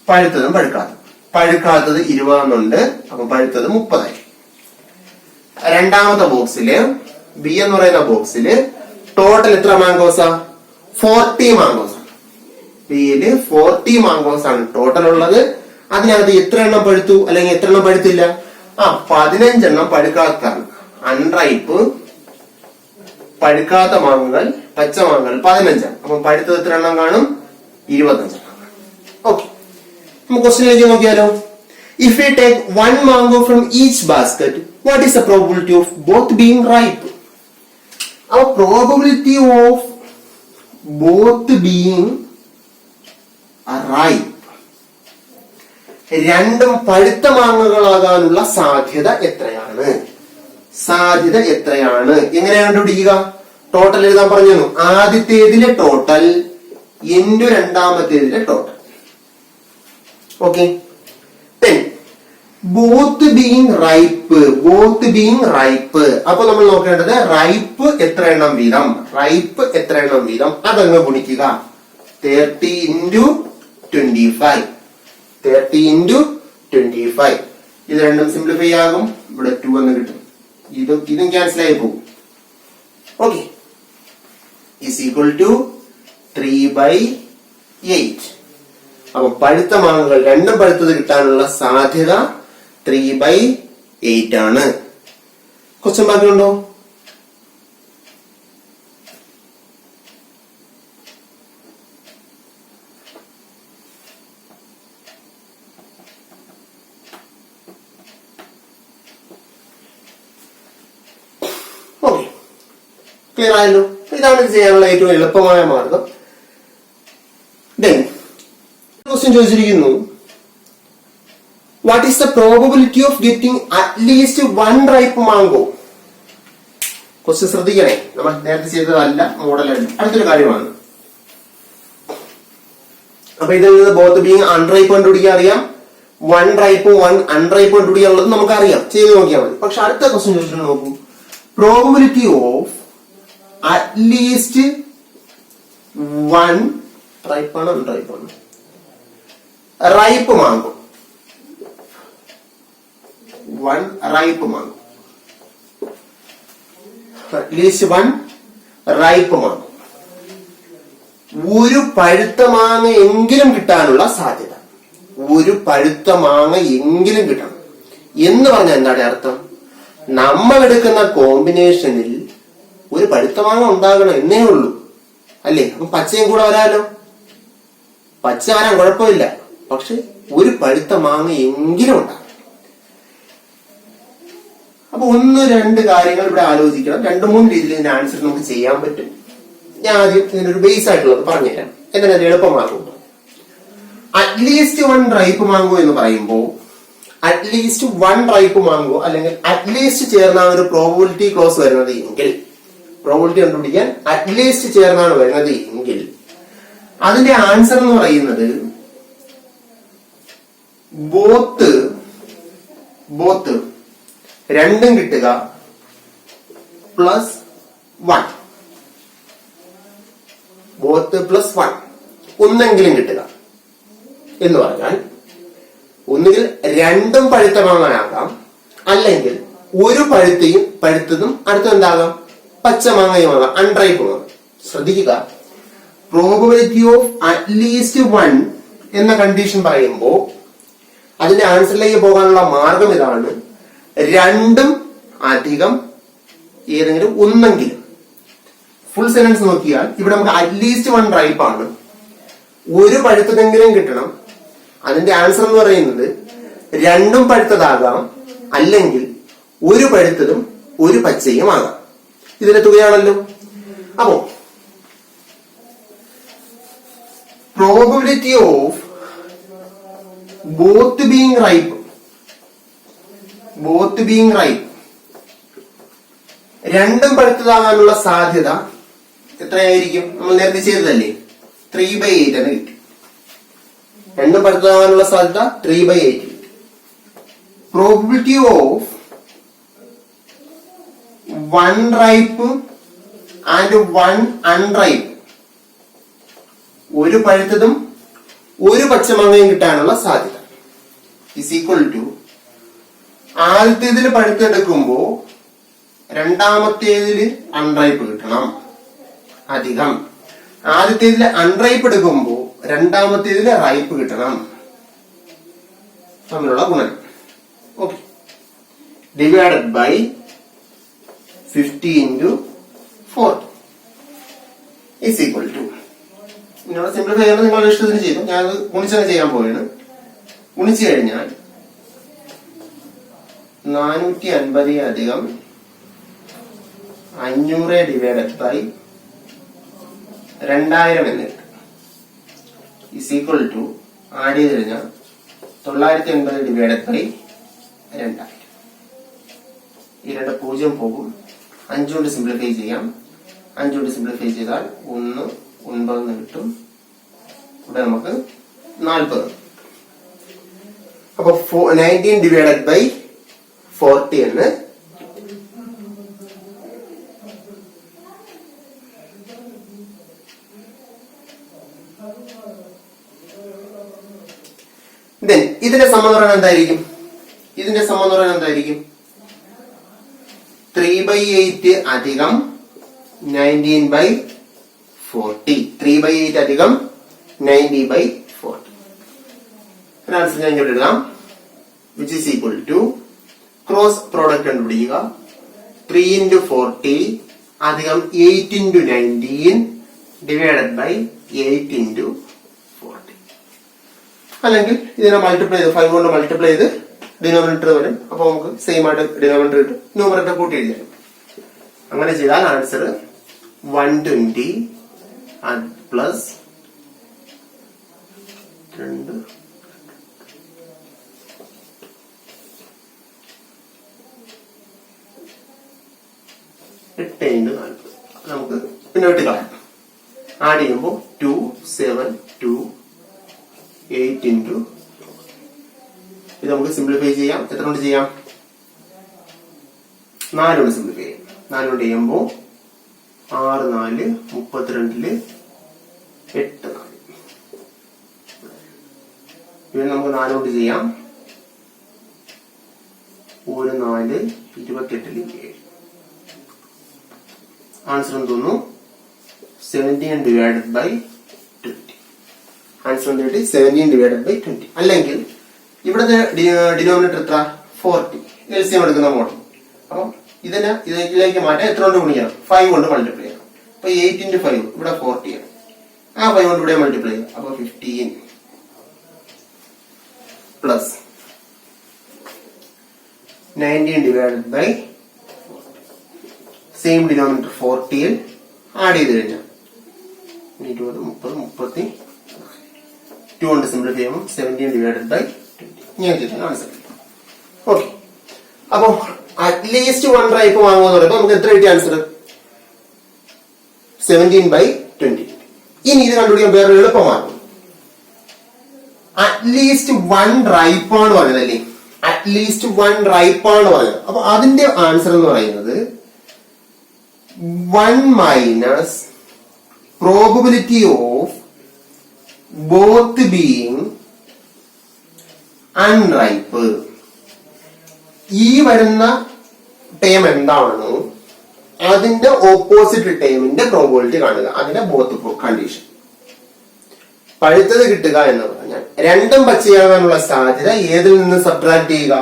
പഴുത്തതും പഴുക്കാത്തതും. പഴുക്കാത്തത് 20 എന്നുണ്ട്, അപ്പൊ പഴുത്തത് 30. രണ്ടാമത്തെ ബോക്സില് ബി എന്ന് പറയുന്ന ബോക്സില് ടോട്ടൽ എത്ര മാങ്കോസാ? 40 മാങ്കോസ് ആണ്. ബിയില് 40 മാങ്കോസ് ആണ് ടോട്ടൽ ഉള്ളത്. അതിനകത്ത് എത്ര എണ്ണം പഴുത്തു അല്ലെങ്കിൽ എത്ര എണ്ണം പഴുത്തില്ല? 15 എണ്ണം പഴുക്കാത്തതാണ്. അൺറൈപ്പ് പഴുക്കാത്ത മാങ്ങകൾ, പച്ച മാങ്ങകൾ 15. അപ്പൊ പഴുത്തത് എത്ര എണ്ണം കാണും? 25 എണ്ണം. ഓക്കെ, നമുക്ക് ക്വസ്റ്റ്യനിലേക്ക് നോക്കിയാലോ. If we take one mango from each basket, what is the probability of both being ripe? Our probability of both being ripe, രണ്ടും പഴുത്ത മാങ്ങകളാകാനുള്ള സാധ്യത എത്രയാണ്? സാധ്യത എത്രയാണ്? എങ്ങനെയാണ് കണ്ടുപിടിക്കുക? ടോട്ടൽ എഴുതാൻ പറഞ്ഞു. ആദ്യത്തേതിലെ ടോട്ടൽ ഇൻറ്റു രണ്ടാമത്തേതിലെ total. Okay, both being ripe, both being ripe. അപ്പൊ നമ്മൾ നോക്കേണ്ടത് റൈപ്പ് എത്ര എണ്ണം വീതം, റൈപ്പ് എത്ര എണ്ണം വീതം അതങ്ങ് ഗുണിക്കുക. 30 × 25, 30 × 25. ഇത് രണ്ടും സിംപ്ലിഫൈ ആകും. ഇവിടെ 2 എന്ന് കിട്ടും. ഇതും ക്യാൻസൽ ആയി പോകും. Okay, is equal to 3/8. അപ്പൊ പഴുത്ത മാങ്ങകൾ രണ്ടും പഴുത്തത് കിട്ടാനുള്ള സാധ്യത 3/8 ആണ്. ക്വസ്റ്റ്യൻ ബാക്കിയുണ്ടോ? ഓക്കെ, ക്ലിയർ ആയല്ലോ. ഇതാണ് ഇത് ചെയ്യാനുള്ള ഏറ്റവും എളുപ്പമായ മാർഗം. ക്വസ്റ്റ്യൻ ചോദിച്ചിരിക്കുന്നു, what is the probability of getting at least one ripe mango? Question ശ്രദ്ധിക്കണേ, നമ്മൾ നേരത്തെ ചെയ്തതല്ല, മോഡലല്ല, അടുത്തൊരു കാര്യമാണ്. അപ്പൊ ഇതിൽ നിന്ന് ബോത്ത് ബീങ് അൺറൈപ്പ് കണ്ടുപിടിക്കാൻ അറിയാം, വൺ റൈപ്പും വൺ അൺറൈപ്പ് കണ്ടുപിടിക്കാനുള്ളത് നമുക്കറിയാം, ചെയ്ത് നോക്കിയാൽ മതി. പക്ഷെ അടുത്ത ക്വസ്റ്റ്യൻ ചോദിച്ചിട്ട് നോക്കൂ, പ്രോബബിലിറ്റി ഓഫ് അറ്റ്ലീസ്റ്റ് വൺ റൈപ്പാണ് അൺറൈപ്പാണ് ripe mango, one ripe mango, at least one ripe mango, ഒരു പഴുത്ത മാങ്ങ എങ്കിലും കിട്ടാനുള്ള സാധ്യത, ഒരു പഴുത്ത മാങ്ങ എങ്കിലും കിട്ടണം എന്ന് പറഞ്ഞാൽ എന്താണ് അർത്ഥം? നമ്മൾ എടുക്കുന്ന കോമ്പിനേഷനിൽ ഒരു പഴുത്ത മാങ്ങ ഉണ്ടാകണം എന്നേ ഉള്ളൂ, അല്ലേ? അപ്പൊ പച്ചയും കൂടെ വരാലോ, പച്ച വരാൻ കുഴപ്പമില്ല, പക്ഷെ ഒരു പഴുത്ത മാങ്ങ എങ്കിലും ഉണ്ടാകും. അപ്പൊ 1-2 കാര്യങ്ങൾ ഇവിടെ ആലോചിക്കണം. 2-3 രീതിയിൽ ഇതിന്റെ ആൻസർ നമുക്ക് ചെയ്യാൻ പറ്റും. ഞാൻ ആദ്യം ഇതിനൊരു ബേസ് ആയിട്ടുള്ളത് പറഞ്ഞുതരാം, എന്നാൽ അത് എളുപ്പമാകും. അറ്റ്ലീസ്റ്റ് വൺ റൈപ്പ് മാങ്കോ എന്ന് പറയുമ്പോൾ അറ്റ്ലീസ്റ്റ് വൺ റൈപ്പ് മാങ്കോ അല്ലെങ്കിൽ അറ്റ്ലീസ്റ്റ് ചേർന്നാണ് ഒരു പ്രോബബിലിറ്റി ക്ലോസ് വരുന്നത് എങ്കിൽ, പ്രോബബിലിറ്റി കണ്ടുപിടിക്കാൻ അറ്റ്ലീസ്റ്റ് ചേർന്നാണ് വരുന്നത് എങ്കിൽ അതിന്റെ ആൻസർ എന്ന് പറയുന്നത് ബോത്ത് രണ്ടും കിട്ടുക +1, ബോത്ത് +1 ഒന്നെങ്കിലും കിട്ടുക എന്ന് പറഞ്ഞാൽ ഒന്നുകിൽ രണ്ടും പഴുത്ത മാങ്ങയാകാം, അല്ലെങ്കിൽ ഒരു പഴുത്തതും അടുത്തെന്താകാം, പച്ച മാങ്ങയുമാകാം, അൺറൈപ്പ് മാങ്ങ. ശ്രദ്ധിക്കുക, പ്രോബബിലിറ്റി ഓഫ് അറ്റ്ലീസ്റ്റ് 1 എന്ന കണ്ടീഷൻ പറയുമ്പോൾ അതിന്റെ ആൻസറിലേക്ക് പോകാനുള്ള മാർഗം ഇതാണ്, രണ്ടും അധികം ഏതെങ്കിലും ഒന്നെങ്കിലും. ഫുൾ സെന്റൻസ് നോക്കിയാൽ ഇവിടെ നമുക്ക് അറ്റ്ലീസ്റ്റ് വൺ റൈപ്പ് ആണ്, ഒരു പഴുത്തതെങ്കിലും കിട്ടണം. അതിന്റെ ആൻസർ എന്ന് പറയുന്നത് രണ്ടും പഴുത്തതാകാം, അല്ലെങ്കിൽ ഒരു പഴുത്തതും ഒരു പച്ചയും ആകാം. ഇതിന്റെ തുകയാണല്ലോ. അപ്പോ probability of both being ripe രണ്ടും പഴുത്തതാകാനുള്ള സാധ്യത എത്രയായിരിക്കും? നമ്മൾ നേരത്തെ ചെയ്തതല്ലേ, 3/8 എന്ന് കിട്ടി. രണ്ടും പഴുത്തതാകാനുള്ള സാധ്യത 3/8. Probability of 1 ripe and 1 unripe, ഒരു പഴുത്തതും ഒരു പച്ചമാങ്ങയും കിട്ടാനുള്ള സാധ്യത ഇസ് ഈക്വൽ ടു, ആദ്യത്തേതിൽ പഴുത്തെടുക്കുമ്പോ രണ്ടാമത്തേതില് അൺറൈപ്പ് കിട്ടണം അധികം, ആദ്യത്തേതിൽ അൺറൈപ്പ് എടുക്കുമ്പോ രണ്ടാമത്തേതിൽ റൈപ്പ് കിട്ടണം, തമ്മിലുള്ള ഗുണം. Okay, divided by 50 into 4 is equal to, നിങ്ങളുടെ സിംപ്ലിഫൈ ചെയ്യുന്നത് നിങ്ങളുടെ ഇഷ്ടത്തിന് ചെയ്തു. ഞാൻ ഗുണിച്ചാണ് ചെയ്യാൻ പോയാണ്. ഗുണിച്ചു കഴിഞ്ഞാൽ 450 അധികം 500 ഡിവൈഡഡ് ബൈ 2000 എന്ന് കിട്ടും. ഇസ് ഈക്വൽ ടു, ആഡ് ചെയ്ത് കഴിഞ്ഞാൽ 980 ഡിവൈഡഡ് ബൈ 2000. ഈ 2 0 പോകും. 5 കൊണ്ട് സിംപ്ലിഫൈ ചെയ്യാം. 5 കൊണ്ട് സിംപ്ലിഫൈ ചെയ്താൽ 1 9 എന്ന് കിട്ടും. ഇവിടെ നമുക്ക് 40. അപ്പൊ 19 ഡിവൈഡഡ് ബൈ 40 എന്ന്. ഇതിന്റെ സമം എന്ന് പറയുന്നത് എന്തായിരിക്കും? ഇതിന്റെ സമം എന്ന് പറയുന്നത് എന്തായിരിക്കും? 3/8 അധികം 19/40. 3/8 അധികം 90/40. ആൻസർ ഞാൻ ഇങ്ങോട്ട് എഴുതാം. Which is equal to, cross product കണ്ടുപിടിക്കുക. 3 into 40 അധികം 8 into 19 ഡിവൈഡഡ് ബൈ 8 into 40. അല്ലെങ്കിൽ ഇതിനെ മൾട്ടിപ്ലൈ ചെയ്ത് 5 കൊണ്ട് മൾട്ടിപ്ലൈ ചെയ്ത് ഡിനോമിനേറ്റർ വരും. അപ്പൊ നമുക്ക് സെയിം ആയിട്ട് ഡിനോമിനേറ്റർ കിട്ടും. ന്യൂമറേറ്റർ കൂട്ടി എഴുതാം. അങ്ങനെ ചെയ്താൽ ആൻസർ 120 പ്ലസ് 2 8 into 40. നമുക്ക് പിന്നെ വെട്ടിക്കളയാം. ആഡ് ചെയ്യുമ്പോൾ 2 7 2 8 into, ഇത് നമുക്ക് സിംപ്ലിഫൈ ചെയ്യാം. എത്ര കൊണ്ട് ചെയ്യാം? 4 കൊണ്ട് സിംപ്ലിഫൈ ചെയ്യാം. 4 കൊണ്ട് ചെയ്യുമ്പോ 6 4 32 8 4. പിന്നെ നമുക്ക് 4 കൊണ്ട് ചെയ്യാം. 1 4 28 7. ആൻസർ തോന്നുന്നു 17 ഡിവൈഡഡ് ബൈ 20. ആൻസർ വന്നിട്ട് 17 ഡിവൈഡഡ് ബൈ 20. അല്ലെങ്കിൽ ഇവിടുത്തെ ഡിനോമിനേറ്റർ എത്ര? 40. എൽസിയം എടുക്കുന്ന മോഡൽ. അപ്പം ഇതിലേക്ക് മാറ്റാൻ എത്ര കൊണ്ട് ഗുണിക്കണം? 5 കൊണ്ട് മൾട്ടിപ്ലൈ ചെയ്യണം. അപ്പൊ 8 into 5 ഇവിടെ 40 ആണ്. ആ 5 കൊണ്ട് ഇവിടെ മൾട്ടിപ്ലൈ ചെയ്യാം. അപ്പൊ 15 plus 19 divided by same denominator 40 add ചെയ്ത് കഴിഞ്ഞാൽ 20 30 30 2 കൊണ്ട് സിംപ്ലിഫൈ ചെയ്യുമ്പോൾ 17 ഡിവൈഡഡ് ബൈ 20. ഞാൻ ആൻസർ. ഓക്കെ, അപ്പൊ അറ്റ്ലീസ്റ്റ് 1 റൈപ്പ് വാങ്ങുമെന്ന് പറയുമ്പോൾ നമുക്ക് എത്ര കിട്ടിയ ആൻസർ? 17/20. ഇനി ഇത് കണ്ടുപിടിക്കാൻ വേറെ എളുപ്പമാണ്. അറ്റ്ലീസ്റ്റ് 1 റൈപ്പാണ് പറഞ്ഞതല്ലേ? അറ്റ്ലീസ്റ്റ് 1 റൈപ്പാണ് പറഞ്ഞത്. അപ്പൊ അതിന്റെ ആൻസർ എന്ന് പറയുന്നത് 1 minus probability of both being unripe. ഈ വരുന്ന ടേം എന്താണോ അതിന്റെ ഓപ്പോസിറ്റ് ടേമിന്റെ പ്രോബബിലിറ്റി കാണുക. അതിന്റെ ബോത്ത് കണ്ടീഷൻ. പഴുത്തത് കിട്ടുക എന്ന് പറഞ്ഞാൽ രണ്ടും പച്ചയാകാനുള്ള സാധ്യത ഏതിൽ നിന്ന് സബ്ട്രാക്ട് ചെയ്യുക?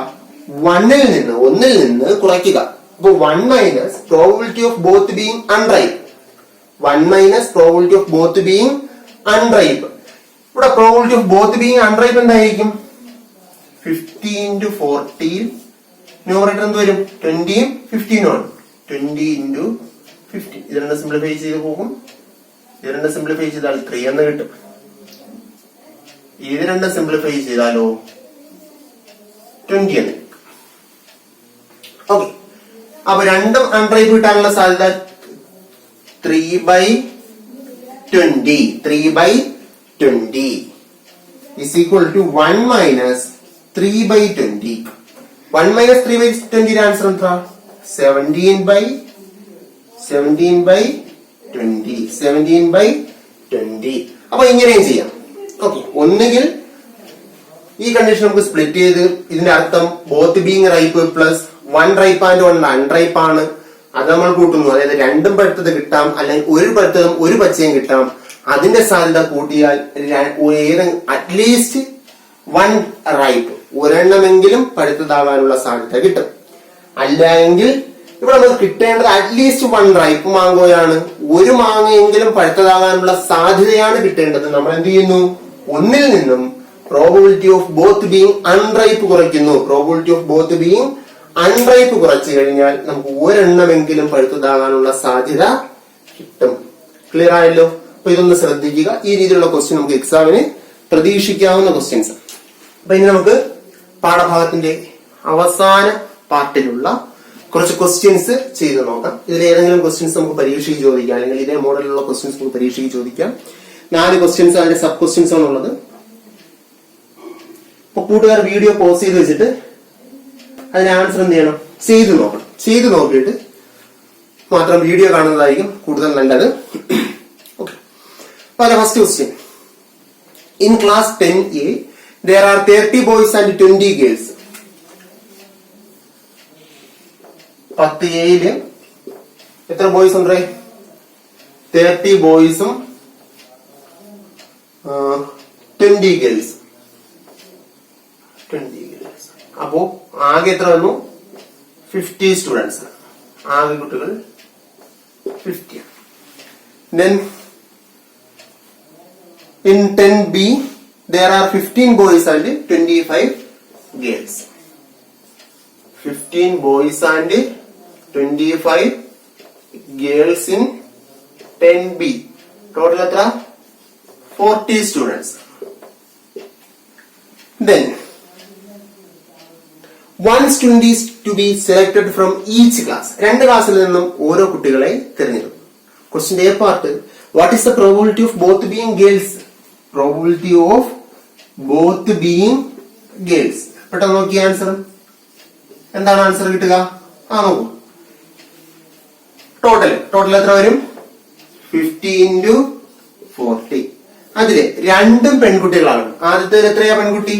ഒന്നിൽ നിന്ന് കുറയ്ക്കുക. അപ്പൊ 1 minus probability of both being unripe. 1 minus probability of both being unripe. ഇവിടെ probability of both being unripe എന്തായിരിക്കും? 50 into 40. ന്യൂമറേറ്റർ എന്ത് വരും? 20 15 ആണ്. 20 into 15. ഇത് രണ്ട് സിംപ്ലിഫൈ ചെയ്ത് പോകും. ഇത് രണ്ട് സിംപ്ലിഫൈ ചെയ്താൽ 3 എന്ന് കിട്ടും. ഇത് രണ്ട് സിംപ്ലിഫൈ ചെയ്താലോ 20 എന്ന്. ഓക്കെ, അപ്പൊ രണ്ടും അൺറൈപ്പ് കിട്ടാനുള്ള സാധ്യത 3/20 20. 3 by 20 is equal to 1 minus 3 by 20. 1 minus 3 by 20 answer എന്താ? 17 by 20. 17 by 20. അപ്പൊ ഇങ്ങനെയും ചെയ്യാം. ഓക്കെ, ഒന്നുകിൽ ഈ കണ്ടീഷൻ നമുക്ക് സ്പ്ലിറ്റ് ചെയ്ത് ഇതിന്റെ അർത്ഥം both being ripe plus 1 ripe and 1 unripe ആണ്, അത് നമ്മൾ കൂട്ടുന്നു. അതായത് രണ്ടും പഴുത്തത് കിട്ടാം, അല്ലെങ്കിൽ ഒരു പഴുത്തതും ഒരു പച്ചയും കിട്ടാം. അതിന്റെ സാധ്യത കൂട്ടിയാൽ അറ്റ്ലീസ്റ്റ് 1 റൈപ്പ്, ഒരെണ്ണമെങ്കിലും പഴുത്തതാകാനുള്ള സാധ്യത കിട്ടും. അല്ലെങ്കിൽ ഇവിടെ നമുക്ക് കിട്ടേണ്ടത് അറ്റ്ലീസ്റ്റ് 1 റൈപ്പ് മാങ്കോയാണ്, ഒരു മാങ്ങയെങ്കിലും പഴുത്തതാകാനുള്ള സാധ്യതയാണ് കിട്ടേണ്ടത്. നമ്മൾ എന്ത് ചെയ്യുന്നു? ഒന്നിൽ നിന്നും probability of both being unripe കുറയ്ക്കുന്നു. Probability of both being unripe കുറച്ചു കഴിഞ്ഞാൽ നമുക്ക് ഒരെണ്ണമെങ്കിലും പഴുത്തതാകാനുള്ള സാധ്യത കിട്ടും. ക്ലിയർ ആയല്ലോ? അപ്പൊ ഇതൊന്ന് ശ്രദ്ധിക്കുക. ഈ രീതിയിലുള്ള ക്വസ്റ്റ്യൻ നമുക്ക് എക്സാമിന് പ്രതീക്ഷിക്കാവുന്ന ക്വസ്റ്റ്യൻസ്. അപ്പൊ ഇനി നമുക്ക് പാഠഭാഗത്തിന്റെ അവസാന പാർട്ടിലുള്ള കുറച്ച് ക്വസ്റ്റ്യൻസ് ചെയ്ത് നോക്കാം. ഇതിൽ ഏതെങ്കിലും ക്വസ്റ്റ്യൻസ് നമുക്ക് പരീക്ഷയ്ക്ക് ചോദിക്കാം, അല്ലെങ്കിൽ ഇതേ മോഡലിലുള്ള ക്വസ്റ്റ്യൻസ് നമുക്ക് പരീക്ഷയ്ക്ക് ചോദിക്കാം. 4 ക്വസ്റ്റ്യൻസ്, അതിന്റെ സബ് ക്വസ്റ്റ്യൻസ് ആണുള്ളത്. അപ്പൊ കൂട്ടുകാർ വീഡിയോ പോസ് ചെയ്ത് വെച്ചിട്ട് അതിന് ആൻസർ എന്ത് ചെയ്യണം? ചെയ്ത് നോക്കണം. ചെയ്ത് നോക്കിയിട്ട് മാത്രം വീഡിയോ കാണുന്നതായിരിക്കും കൂടുതൽ നല്ലത്. ഓക്കെ, അപ്പൊ അതിന്റെ first question. In class 10A there are 30 boys and 20 girls. 10A എത്ര ബോയ്സ് ഉണ്ട്? 30 ബോയ്സും 20 ഗേൾസ്. അപ്പോ ആകെ എത്ര വന്നു? 50 സ്റ്റുഡൻസ്. ആകെ കുട്ടികൾ 50. Then in 10B there are 15 boys and 25 girls. 15 boys and 25 girls in 10B. Total എത്ര? 40 students. Then one student is to be selected from each class. 2 ക്ലാസ്സിൽ നിന്നും ഓരോ കുട്ടികളെ തിരഞ്ഞെടുക്കും. Question A part. What is the probability of both being girls? Probability of both being girls. പെട്ടെന്ന് നോക്കി answer. എന്താണ് answer കിട്ടുക? നോക്കൂ. ടോട്ടൽ എത്ര വരും? 50 into 40. അതില് 2 പെൺകുട്ടികളാണ്. ആദ്യത്തേത് എത്രയാ പെൺകുട്ടി?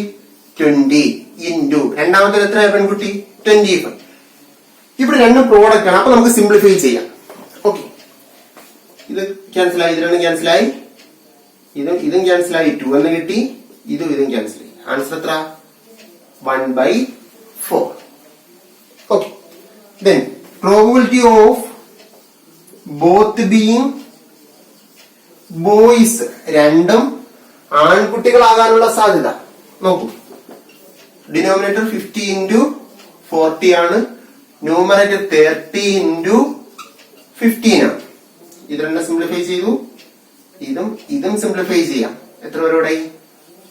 20 into രണ്ടാമത്തേത് എത്രയാ പെൺകുട്ടി? 25. ഇവിടെ 2 പ്രോഡക്റ്റ് ആണ്. അപ്പൊ നമുക്ക് സിംപ്ലിഫൈ ചെയ്യാം. ഓക്കെ, ഇത് ക്യാൻസൽ ആയി, ഇത് 2 ക്യാൻസൽ ആയി, ഇതും ക്യാൻസൽ ആയി, 2 എന്ന് കിട്ടി, ഇതും ക്യാൻസൽ ആയി. ആൻസർ എത്ര? 1/4. Okay, then probability of both being boys, രണ്ടും ആൺകുട്ടികളാകാനുള്ള സാധ്യത നോക്കൂ. ഡിനോമിനേറ്റർ 50 into 40 ആണ്, ന്യൂമറേറ്റർ 30 into 15 ആണ്. ഇത് 2 സിംപ്ലിഫൈ ചെയ്തു, ഇതും സിംപ്ലിഫൈ ചെയ്യാം. എത്ര പേരോടെ?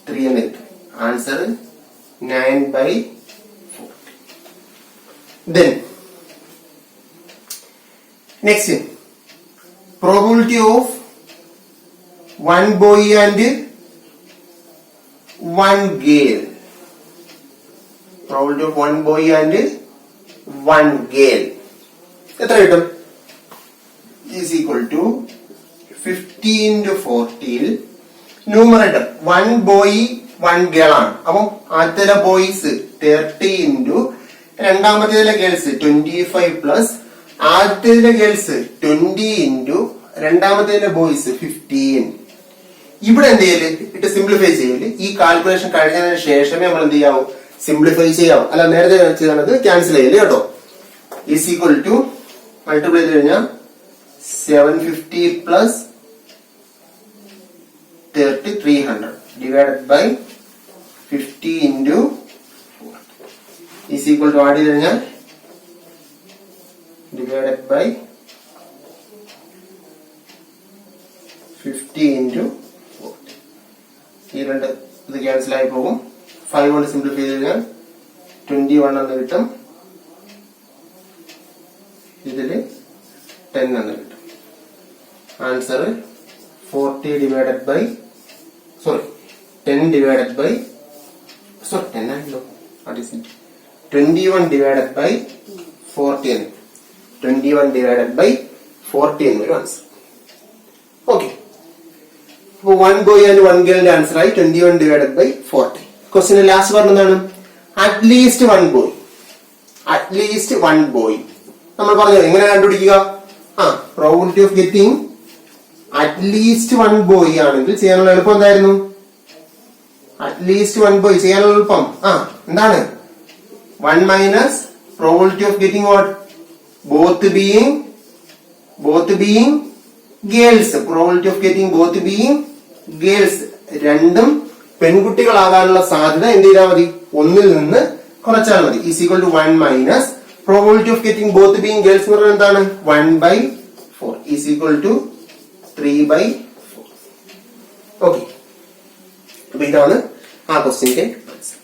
3 എന്ന് കിട്ടും. Answer 9/40. Then next, probability of 1 boy and 1 girl. Probability of 1 boy and 1 girl എത്ര കിട്ടും? Is equal to 50 into 40. Numerator 1 boy 1 girl ആണ്. അപ്പം ആദ്യത്തെ ബോയ്സ് 30 into രണ്ടാമത്തേതിലെ ഗേൾസ് 25 പ്ലസ് ആദ്യത്തേതിലെ ഗേൾസ് 20 into രണ്ടാമത്തേതിലെ ബോയ്സ് 15. ഇവിടെ എന്ത് ചെയ്യല്? ഇട്ട് സിംപ്ലിഫൈ ചെയ്യല്. ഈ കാൽക്കുലേഷൻ കഴിഞ്ഞതിന് ശേഷമേ നമ്മൾ എന്ത് ചെയ്യാവൂ? സിംപ്ലിഫൈ ചെയ്യാവൂ. അല്ല നേരത്തെ ചെയ്തത് ക്യാൻസൽ ചെയ്യല് കേട്ടോ. ഈസ് ഈക്വൽ ടു മൾട്ടിപ്ലൈ ചെയ്ത് കഴിഞ്ഞാൽ 750 plus 30 300 divided by 50 into 40 is equal to add ചെയ്ത് കഴിഞ്ഞാൽ ഡിവൈഡഡ് ബൈ 50 into 40. ഈ 2 ഇത് ക്യാൻസൽ ആയി പോകും. 5 കൊണ്ട് സിംപ്ലിഫൈ ചെയ്ത് കഴിഞ്ഞാൽ 21 എന്ന് കിട്ടും. ഇതില് 10 എന്ന് കിട്ടും. Answer 40 divided by 10 divided by 10 ആണല്ലോ. What is it? 21 divided by 40 എന്ന് 21 divided by 40 എന്നൊരു ആൻസർ. ഓക്കെ, അപ്പൊ 1 boy and 1 girl ആൻസർ ആയി 21 divided by 40. ക്വസ്റ്റിന്റെ ലാസ്റ്റ് പറഞ്ഞതാണ് അറ്റ്ലീസ്റ്റ് 1 boy. അറ്റ്ലീസ്റ്റ് 1 boy നമ്മൾ പറഞ്ഞു എങ്ങനെ കണ്ടുപിടിക്കുക? Probability of getting at least 1 boy ആണെങ്കിൽ ചെയ്യാനുള്ള എളുപ്പം എന്തായിരുന്നു? അറ്റ്ലീസ്റ്റ് 1 boy ചെയ്യാനുള്ള എളുപ്പം എന്താണ്? 1 minus probability of getting what? Both being girls. Probability of getting both being girls, രണ്ടും പെൺകുട്ടികളാകാനുള്ള സാധ്യത എന്ത് ചെയ്താൽ മതി? 1 നിന്ന് കുറച്ചാൽ മതി. Is equal to 1 minus probability of getting both being girls എന്ന് പറയുന്നത് എന്താണ്? 1/4 ഈസ് ഈക്വൽ ടു 3/4. ഓക്കെ, അപ്പൊ ഇതാണ് ആ ക്വസ്റ്റ്യന്റെ ആൻസർ.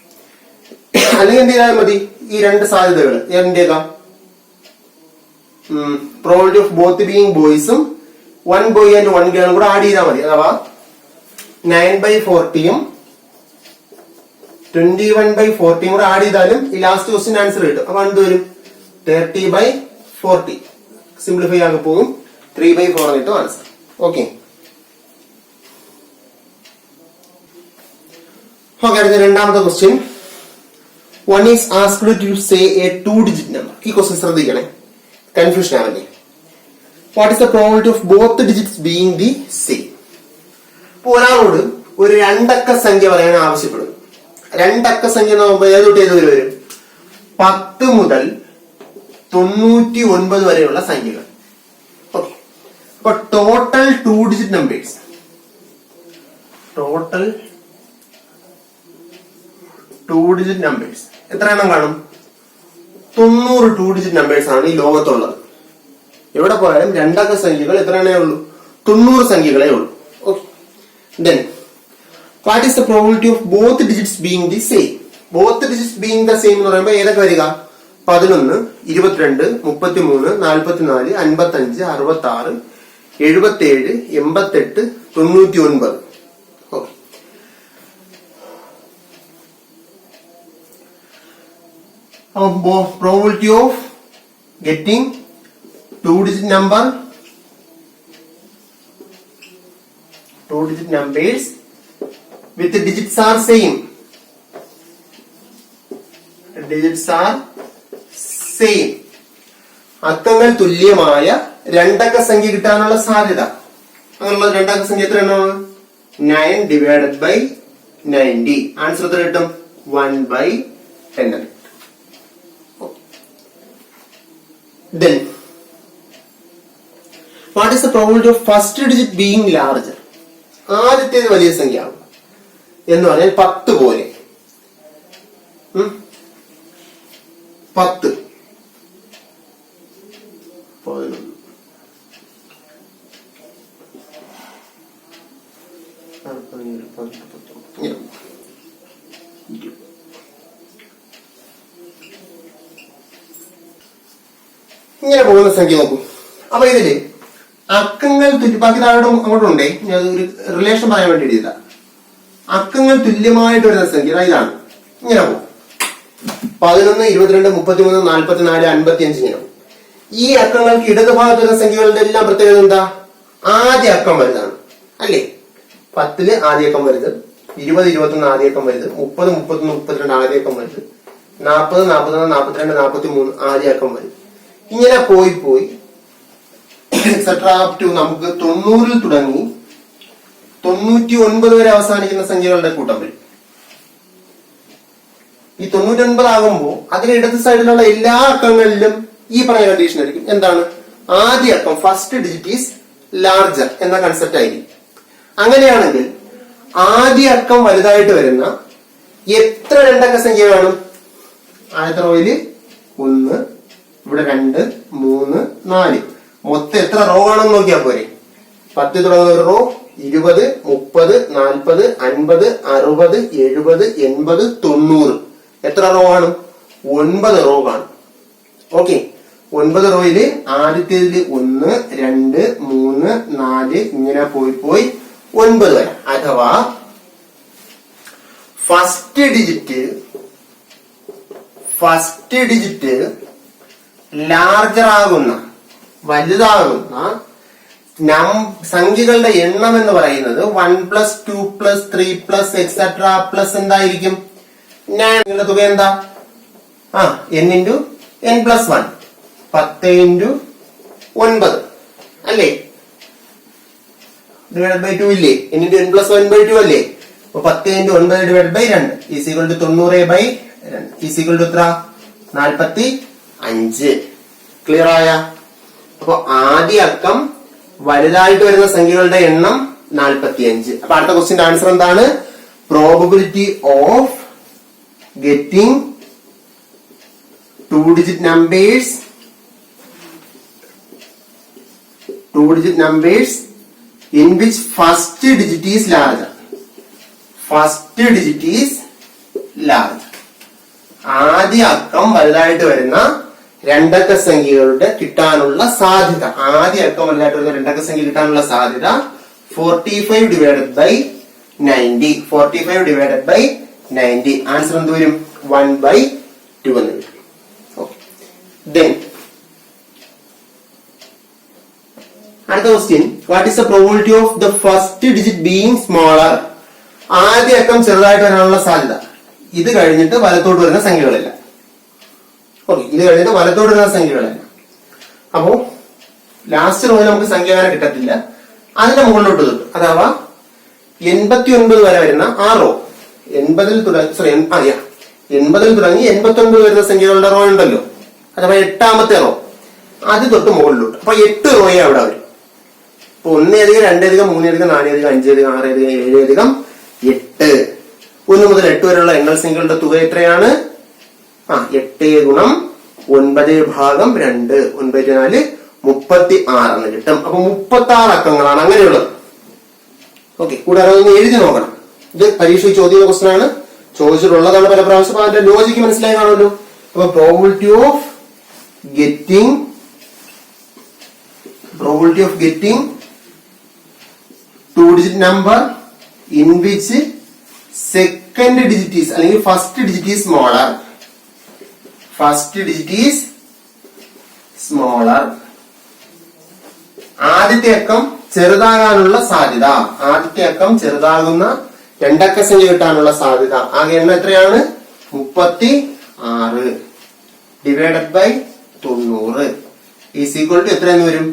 അല്ലെങ്കിൽ എന്ത് ചെയ്താൽ മതി? ഈ രണ്ട് സാധ്യതകൾ എന്ത് ചെയ്താം? പ്രോബിലിറ്റി ഓഫ് ബോത്ത് ബീയിങ് ബോയ്സും 1 boy and 1 girl കൂടെ ആഡ് ചെയ്താൽ മതി. അഥവാ 9/40 21/40 കൂടെ ആഡ് ചെയ്താലും ഈ ലാസ്റ്റ് ക്വസ്റ്റ്യൻ ആൻസർ കിട്ടും. അപ്പൊ എന്ത് വരും? 30/40. സിംപ്ലിഫൈ ആകെ പോകും. 3/4 കിട്ടും ആൻസർ. ഓക്കെ, അടുത്ത രണ്ടാമത്തെ question. One is asked to say a 2-digit number. ഈ ക്വസ്റ്റ്യൻ ശ്രദ്ധിക്കണേ, confusion ആവല്ലേ. What is the probability of both the digits being the same? ഇപ്പൊ ഒരാളോട് ഒരു 2 അക്ക സംഖ്യ പറയാൻ ആവശ്യപ്പെടുന്നു. 2 അക്ക സംഖ്യ എന്ന് പറയുമ്പോൾ ഏതൊട്ട് ഏത് വരും? 10 മുതൽ 99 വരെയുള്ള സംഖ്യകൾ. ഓക്കെ, അപ്പൊ total 2-digit numbers, total 2-digit numbers എത്ര എണ്ണം കാണും? 90 2-digit നമ്പേഴ്സ് ആണ് ഈ ലോകത്തുള്ളത്. എവിടെ പോയാലും 2 അക്ക സംഖ്യകൾ എത്ര എണ്ണേ ഉള്ളൂ? 90 സംഖ്യകളേ ഉള്ളൂ. Okay, then what is the probability of both digits being the same? Both digits being the same എന്ന് പറയുമ്പോൾ ഏതൊക്കെ വരിക? 11, 22, 33, 44, 55, 66, 77, 88, 99. ഓക്കെ, അപ്പൊ probability of getting 2-digit number, 2-digit numbers with the digits are same. Digits are same. അക്കങ്ങൾ തുല്യമായ 2 അക്ക സംഖ്യ കിട്ടാനുള്ള സാധ്യത. അങ്ങനെയുള്ള 2 അക്ക സംഖ്യ എത്ര എണ്ണമാണ്? 9 divided by 90. ആൻസർ എത്ര കിട്ടും? 1/10. Then what is the probability of first digit being larger? ആദ്യത്തേത് വലിയ സംഖ്യ എന്ന് പറഞ്ഞാൽ 10 പോലെ 10 11 ഇങ്ങനെ പോകുന്ന സംഖ്യ നോക്കൂ. അപ്പൊ ഇതില് അക്കങ്ങൾ ബാക്കി താഴോട്ട് അങ്ങോട്ടുണ്ടേ, ഞാൻ ഒരു റിലേഷൻ പറയാൻ വേണ്ടി എഴുതിയതാ. അക്കങ്ങൾ തുല്യമായിട്ട് വരുന്ന സംഖ്യ ഇതാണ്. ഇങ്ങനെ പോകും. 11, 22, 33, 44, 55 ഇങ്ങനെ പോകും. ഈ അക്കങ്ങൾക്ക് ഇടതുഭാഗത്ത് വരുന്ന സംഖ്യകളുടെ എല്ലാം പ്രത്യേകത എന്താ? ആദ്യ അക്കം വലുതാണ് അല്ലേ? 10 ആദ്യ അക്കം വലുത്, 20, 21 ആദ്യ അക്കം വലുത്, 30, 31, 32 ആദ്യ അക്കം വലുത്, 40, 41, 42, 43 ആദ്യ അക്കം വലുത്. ഇങ്ങനെ പോയി എക്സെട്രാ അപ് ടു നമുക്ക് 90 തുടങ്ങി 99 വരെ അവസാനിക്കുന്ന സംഖ്യകളുടെ കൂട്ടം വരും. ഈ 99 ആകുമ്പോൾ അതിന് ഇടത് സൈഡിലുള്ള എല്ലാ അക്കങ്ങളിലും ഈ പറഞ്ഞ കണ്ടീഷൻ ആയിരിക്കും. എന്താണ്? ആദ്യ അക്കം ഫസ്റ്റ് ഡിജിറ്റ് ഈസ് ലാർജർ എന്ന കൺസെപ്റ്റ് ആയിരിക്കും. അങ്ങനെയാണെങ്കിൽ ആദ്യ അക്കം വലുതായിട്ട് വരുന്ന എത്ര 2 അക്ക സംഖ്യ വേണം? ആദ്യത്തെ റോയില് 1, ഇവിടെ 2, 3, 4. മൊത്തം എത്ര റോ ആണെന്ന് നോക്കിയാൽ പോരെ. 10 തുടങ്ങുന്ന ഒരു റോ, 20, 30, 40, 50, 60, 70, 80, 90. എത്ര റോ ആണ്? 9 റോ കാണും. ഓക്കെ, 9 റോയില് ആദ്യത്തേതില് 1, 2, 3, 4 ഇങ്ങനെ പോയി 9 വരാം. അഥവാ ഫസ്റ്റ് ഡിജിറ്റ് ലാർജർ ആകുന്ന, വലുതാകുന്ന സംഖ്യകളുടെ എണ്ണം എന്ന് പറയുന്നത് 1 + 2 + 3 + എക്സെട്ര പ്ലസ് എന്തായിരിക്കും? നിങ്ങളുടെ തുക എന്താ? n × n+1 10 × 9 അല്ലേ? /2 ഇല്ലേ? n × n+1/2 അല്ലേ? അപ്പൊ 10 × 9 / 2 90/2 എത്ര? 45. ക്ലിയർ ആയ? അപ്പൊ ആദ്യ അക്കം വലുതായിട്ട് വരുന്ന സംഖ്യകളുടെ എണ്ണം 45. അപ്പൊ അടുത്ത ക്വസ്റ്റ്യന്റെ ആൻസർ എന്താണ്? Probability of getting 2-digit numbers in which first digit is larger. ആദ്യ അക്കം വലുതായിട്ട് വരുന്ന രണ്ടക്ക സംഖ്യകളുടെ കിട്ടാനുള്ള സാധ്യത. 45/90. 45/90. ആൻസർ എന്ത് വരും? 1/2 എന്ന് വരും. Then അടുത്ത question, what is the probability of the first digit being smaller? ആദ്യ അക്കം ചെറുതായിട്ട് വരാനുള്ള സാധ്യത. ഇത് കഴിഞ്ഞിട്ട് വലത്തോട്ട് വരുന്ന സംഖ്യകളില്ല. അപ്പോ ലാസ്റ്റ് റോയിൽ നമുക്ക് സംഖ്യ അങ്ങനെ കിട്ടത്തില്ല. അതിന്റെ മുകളിലോട്ട് തൊട്ട്, അഥവാ 89 വരെ വരുന്ന ആ റോ, 80 തുടങ്ങി 89 വരുന്ന സംഖ്യകളുടെ റോ ഉണ്ടല്ലോ, അഥവാ 8ാമത്തെ റോ, അത് തൊട്ട് മുകളിലോട്ട്. അപ്പൊ 8 റോയെ അവിടെ വരും. അപ്പൊ 1 + 2 + 3 + 4 + 5 + 6 + 7 + 8. 1 മുതൽ 8 വരെയുള്ള എണ്ണൽ സംഖ്യകളുടെ തുക എത്രയാണ്? 8 × 9 / 2 9/4 36 എന്ന് കിട്ടും. അപ്പൊ 36 അക്കങ്ങളാണ് അങ്ങനെയുള്ളത്. ഓക്കെ, കൂടാതെ ഒന്ന് എഴുതി നോക്കണം. ഇത് പരീക്ഷയ്ക്ക് ചോദ്യ ക്വസ്റ്റൻ ആണ്, ചോദിച്ചിട്ടുള്ളതാണ് പല പ്രാവശ്യം. അപ്പൊ അതിന്റെ ലോജിക്ക് മനസ്സിലായി കാണുമല്ലോ. അപ്പൊ probability of getting 2-digit number in which second digit is അല്ലെങ്കിൽ first digit is smaller. ആദ്യത്തെ അക്കം ചെറുതാകാനുള്ള സാധ്യത, ചെറുതാകുന്ന രണ്ടക്ക സംഖ്യ കിട്ടാനുള്ള സാധ്യത. ആകെ എണ്ണം എത്രയാണ്? 36 /90 ഈസ് ഈക്വൽ ടു എത്രയെന്ന് വരും?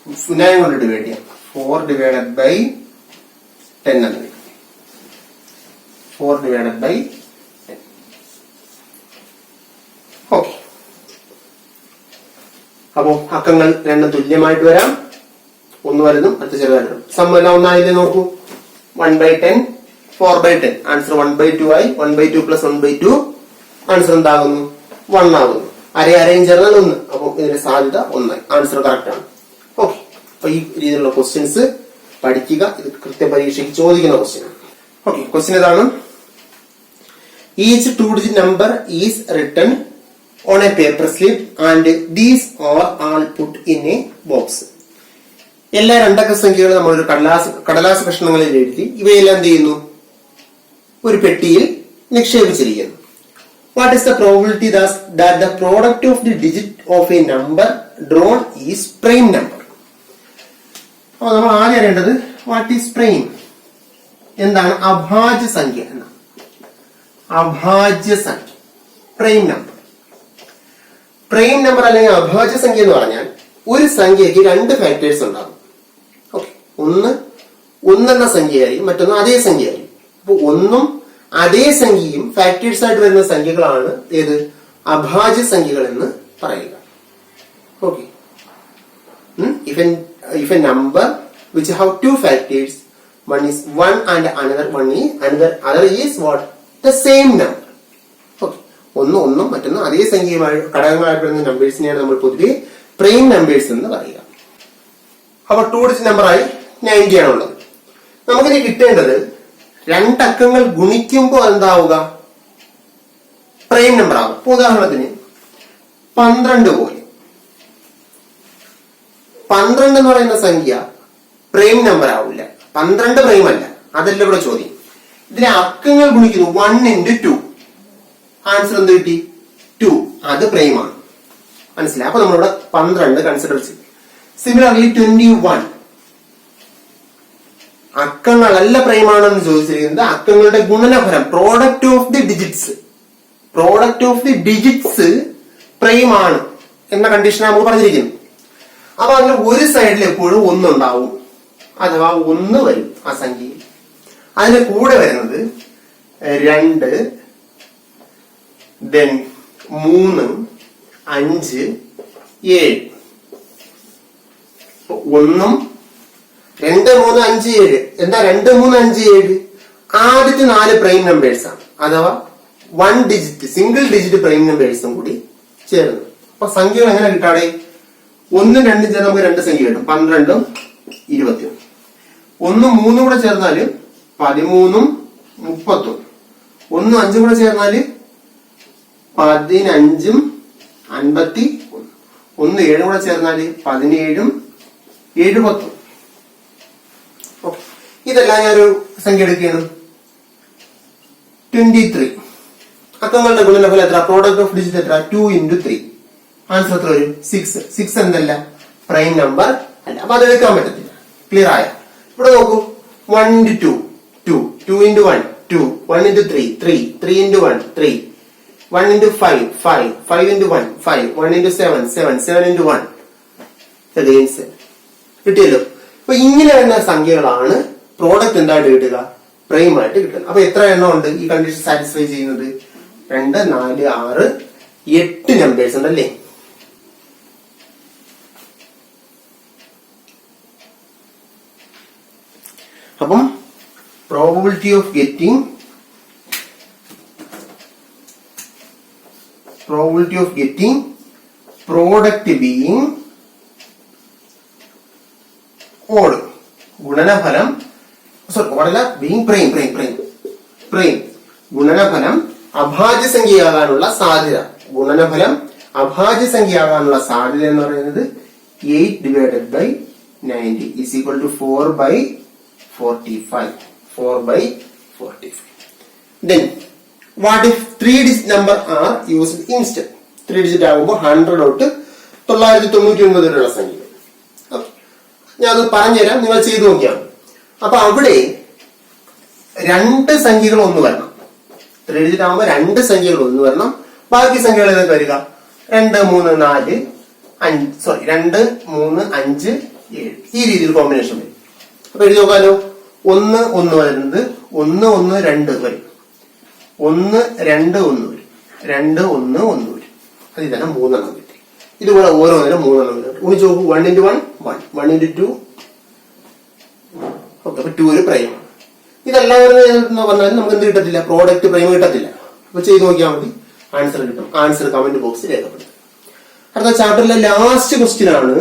9 കൊണ്ട് ഡിവൈഡ് ചെയ്യാം. 4/10 എന്ന് വരും. 4/10. ഓക്കെ, അപ്പോ അക്കങ്ങൾ രണ്ടും തുല്യമായിട്ട് വരാം. ഒന്ന് വലുതും അടുത്ത ചെറുതായിട്ട്. സമ്മെല്ലാം ഒന്നായില്ലേ നോക്കൂ. 1/10 4/10. ആൻസർ 1/2 ആയി. 1/2 + 1/2 ആൻസർ എന്താകുന്നു? 1 ആകുന്നു. അരയും ചേർന്നാൽ 1. അപ്പൊ ഇതിന്റെ സാധ്യത 1. ആൻസർ കറക്റ്റ് ആണ്. ഓക്കെ, അപ്പൊ ഈ രീതിയിലുള്ള ക്വസ്റ്റ്യൻസ് പഠിക്കുക. ഇത് കൃത്യ പരീക്ഷയ്ക്ക് ചോദിക്കുന്ന ക്വസ്റ്റ്യൻ ആണ്. ഓക്കെ, ക്വസ്റ്റ്യൻ ഇതാണ്. Each 2-digit number is written on a paper slip and these are all put in a box. എല്ലാ രണ്ടക്ക സംഖ്യകളും നമ്മളൊരു കടലാസ് കഷ്ണങ്ങളിൽ എഴുതി ഇവയെല്ലാം എന്ത് ചെയ്യുന്നു? ഒരു പെട്ടിയിൽ നിക്ഷേപിച്ചിരിക്കുന്നു. What is the probability that the product of the digit of a number drawn is prime number? അപ്പോൾ നമ്മൾ ആദ്യം അറിയേണ്ടത് വാട്ട് ഈസ് പ്രൈം, എന്താണ് അഭാജ്യ സംഖ്യ എന്നാണ്. അഭാജ്യ സംഖ്യ, പ്രൈം നമ്പർ. പ്രൈം നമ്പർ അല്ലെങ്കിൽ അഭാജ്യ സംഖ്യ എന്ന് പറഞ്ഞാൽ ഒരു സംഖ്യയ്ക്ക് 2 ഫാക്ടേഴ്സ് ഉണ്ടാകും. ഓക്കെ, ഒന്നെന്ന സംഖ്യയായിരിക്കും, മറ്റൊന്ന് അതേ സംഖ്യയായിരിക്കും. അപ്പൊ ഒന്നും അതേ സംഖ്യയും ഫാക്ടേഴ്സ് ആയിട്ട് വരുന്ന സംഖ്യകളാണ് ഏത്? അഭാജ്യ സംഖ്യകൾ എന്ന് പറയുക. Okay, if a number which have 2 factors, one is 1 and other is what? The same number. Okay, ഒന്നും മറ്റൊന്നും അതേ സംഖ്യയുമായി ഘടകങ്ങളായിട്ട് വരുന്ന നമ്പേഴ്സിനെയാണ് നമ്മൾ പൊതുവെ പ്രൈം നമ്പേഴ്സ് എന്ന് പറയുക. അപ്പൊ 2-digit നമ്പറായി 90 ആണുള്ളത്. നമുക്കിനി കിട്ടേണ്ടത് രണ്ടക്കങ്ങൾ ഗുണിക്കുമ്പോൾ എന്താവുക? പ്രൈം നമ്പർ ആകും. ഉദാഹരണത്തിന് 12 പോലെ 12 എന്ന് പറയുന്ന സംഖ്യ പ്രൈം നമ്പർ ആവില്ല. 12 പ്രൈം അല്ല. അതല്ല ഇവിടെ ചോദ്യം. ഇതിലെ അക്കങ്ങൾ ഗുണിക്കുന്നു 1 into 2. ആൻസർ എന്ത് കിട്ടി? 2. അത് പ്രൈം ആണ്. മനസ്സിലായി? അപ്പൊ നമ്മളിവിടെ 12 കൺസിഡർ ചെയ്യും. സിമിലർലി 21. അക്കങ്ങളല്ല പ്രൈം ആണെന്ന് ചോദിച്ചിരിക്കുന്നത് അക്കങ്ങളുടെ ഗുണനഫലം product of the digits. Product of the digits prime ആണ് എന്ന കണ്ടീഷൻ നമുക്ക് പറഞ്ഞിരിക്കുന്നു. അപ്പൊ അതിൽ ഒരു സൈഡിൽ എപ്പോഴും 1 ഉണ്ടാവും, അഥവാ 1 വരും ആ സംഖ്യയിൽ. അതിന്റെ കൂടെ വരുന്നത് 2, then 3, 5, 7. 1, 2, 3, 5, 7. എന്താ 2, 3, 5, 7? ആദ്യത്തെ 4 പ്രൈം നമ്പേഴ്സ് ആണ്, അഥവാ 1 ഡിജിറ്റ് സിംഗിൾ ഡിജിറ്റ് പ്രൈം നമ്പേഴ്സും കൂടി ചേർന്ന്. അപ്പൊ സംഖ്യകൾ എങ്ങനെ കിട്ടാടെ? 1, 2 ചേർന്ന് നമുക്ക് 2 സംഖ്യ കിട്ടും, 12, 21. 1, 3 കൂടെ ചേർന്നാല് 13, 30. 1, 5 കൂടെ ചേർന്നാല് 15, 51. 1, 7 കൂടെ ചേർന്നാല് 17, 70. ഇതെല്ലാം ഞാനൊരു സംഖ്യ എടുക്കുകയാണ്. 23. അക്കങ്ങളുടെ ഗുണനഫലം എത്ര? പ്രോഡക്റ്റ് ഓഫ് ഡിജിറ്റ് എത്ര? 2 into 3. ആൻസർ എത്ര വരും? 6. 6 എന്തല്ല? പ്രൈം നമ്പർ അല്ല. അപ്പൊ അത് എടുക്കാൻ പറ്റത്തില്ല. ക്ലിയർ ആയ? ഇവിടെ നോക്കൂ. 1 into 2, 2. 2 into 1, 2. 1 into 3, 3. 3 into 1, 3. 1 into 5, 5. 5 into 1, 5. 1 into 7, 7. 7 into 1. Again 7. കിട്ടിയല്ലോ. അപ്പൊ ഇങ്ങനെ വരുന്ന സംഖ്യകളാണ് പ്രോഡക്റ്റ് എന്തായിട്ട് കിട്ടുക? പ്രൈം ആയിട്ട് കിട്ടുക. അപ്പൊ എത്ര എണ്ണം ഉണ്ട് ഈ കണ്ടീഷൻ സാറ്റിസ്ഫൈ ചെയ്യുന്നത്? 2, 4, 6, 8 നമ്പേഴ്സ് ഉണ്ടല്ലേ? അപ്പം probability of getting product being odd, ഗുണനഫലം ഓടല്ല, ബീയിങ് പ്രൈം, ഗുണനഫലം അഭാജ്യ സംഖ്യയാകാനുള്ള സാധ്യത. ഗുണനഫലം അഭാജ്യ സംഖ്യയാകാനുള്ള സാധ്യത എന്ന് പറയുന്നത് 8 divided by 90 is equal to 4 by 45. 4 by 45. Then what if 3 digit number are used instead? 3 digit ആകുമ്പോൾ 100 തൊട്ട് 999 വരെയുള്ള സംഖ്യ. ഞാൻ അത് പറഞ്ഞുതരാം, നിങ്ങൾ ചെയ്തു നോക്കിയാൽ. അപ്പൊ അവിടെ 2 സംഖ്യകൾ 1 വരണം. 3 ഡിജിറ്റ് ആകുമ്പോൾ 2 സംഖ്യകൾ 1 വരണം. ബാക്കി സംഖ്യകൾ ഏതൊക്കെ വരിക? 2, 3, 4, 5. 2, 3, 5, 7. ഈ രീതിയിൽ കോമ്പിനേഷൻ വരും. അപ്പൊ എഴുതി നോക്കാലോ. 1, 1 വരുന്നത് 1, 1, 2 വരും. 1, 2, 1 വരും. 2, 1, 1 വരും. അതിൽ തന്നെ 3 എണ്ണം കിട്ടി. ഇതുപോലെ ഓരോന്നിനും 3 എണ്ണം വരും. ഗുണിച്ച് നോക്കൂ. 1 into 1, 1. 1 into 2. ഓക്കെ, അപ്പൊ 2 ഒരു പ്രൈം. ഇതെല്ലാം പറഞ്ഞാൽ നമുക്ക് എന്ത് കിട്ടത്തില്ല? പ്രോഡക്റ്റ് പ്രൈം കിട്ടത്തില്ല. അപ്പൊ ചെയ്ത് നോക്കിയാൽ മതി, ആൻസർ കിട്ടും. ആൻസർ കമന്റ് ബോക്സിൽ രേഖപ്പെടുത്തും. അടുത്ത ചാപ്റ്ററിലെ ലാസ്റ്റ് ക്വസ്റ്റ്യൻ ആണ്.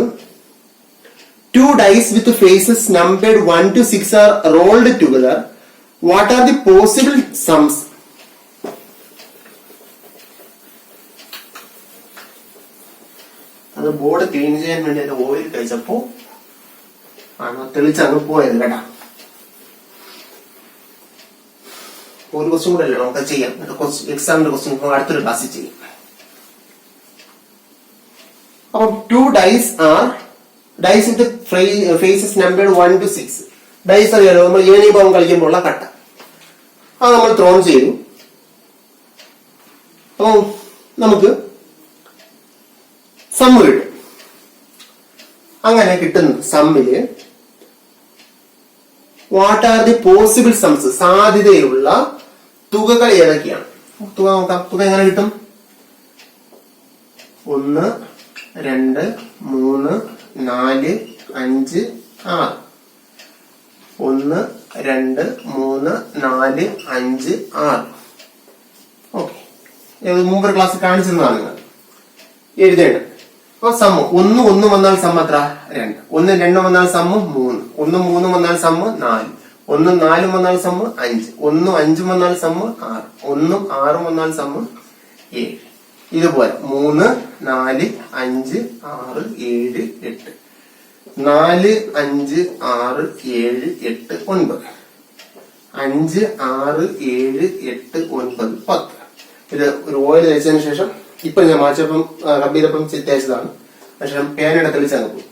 2 dice with faces numbered 1 to 6 are rolled together. What are the possible sums? അത് ബോർഡ് ക്ലീൻ ചെയ്യാൻ വേണ്ടി അത് ഓയിൽ കഴിച്ചപ്പോ തെളിച്ചങ്ങ് പോയത് കേട്ടാ. ഒരു ക്വസ്റ്റ്യൻ കൂടെ അല്ലേ നമുക്ക് ചെയ്യാം. എക്സാമിന്റെ ക്വസ്റ്റ്യൻ അടുത്തൊരു ക്ലാസ്സിൽ ചെയ്യും. അപ്പൊ 2 dice are dice with faces numbered 1 to 6. Dyes അറിയാലോ, നമ്മൾ ഏണീഭാവം കളിക്കുമ്പോൾ ഉള്ള കട്ട. അത് നമ്മൾ ത്രോൺ ചെയ്തു. അപ്പൊ നമുക്ക് സമ്മ് കിട്ടും. അങ്ങനെ കിട്ടുന്ന സമ്മില് വാട്ട് ആർ ദി പോസിബിൾ സംസ്, സാധ്യതയുള്ള തുകകൾ ഏതൊക്കെയാണ്? തുക നോക്കാം. തുക എങ്ങനെ കിട്ടും? 1, 2, 3, 4, 5, 6. 1, 2, 3, 4, 5, 6. ഓക്കെ, മുമ്പ് ക്ലാസ് കാണിച്ചതാണ് നിങ്ങൾ എഴുതേണ്ടത്. അപ്പൊ സമ്മ് 1, 1 വന്നാൽ സമ്മ് എത്ര? 2. 1, 2 വന്നാൽ സമ്മ് 3. 1, 3 വന്നാൽ സമ്മ് 4. 1, 4 വന്നാൽ സമ്മ് 5. 1, 5 വന്നാൽ സമ്മ് 6. 1, 6 വന്നാൽ സമ്മ് 7. ഇതുപോലെ 3, 4, 5, 6, 7, 8. 4, 5, 6, 7, 8, 9. 5, 6, 7, 8, 9, 10. ഇത് ഒരു ഓയിൽ തേച്ചതിന് ശേഷം ഇപ്പൊ ഞാൻ മാച്ചപ്പം കമ്പിയിലപ്പം തേച്ചതാണ്. പക്ഷെ പേനയുടെ തെളിച്ചങ്ങ് പോയി.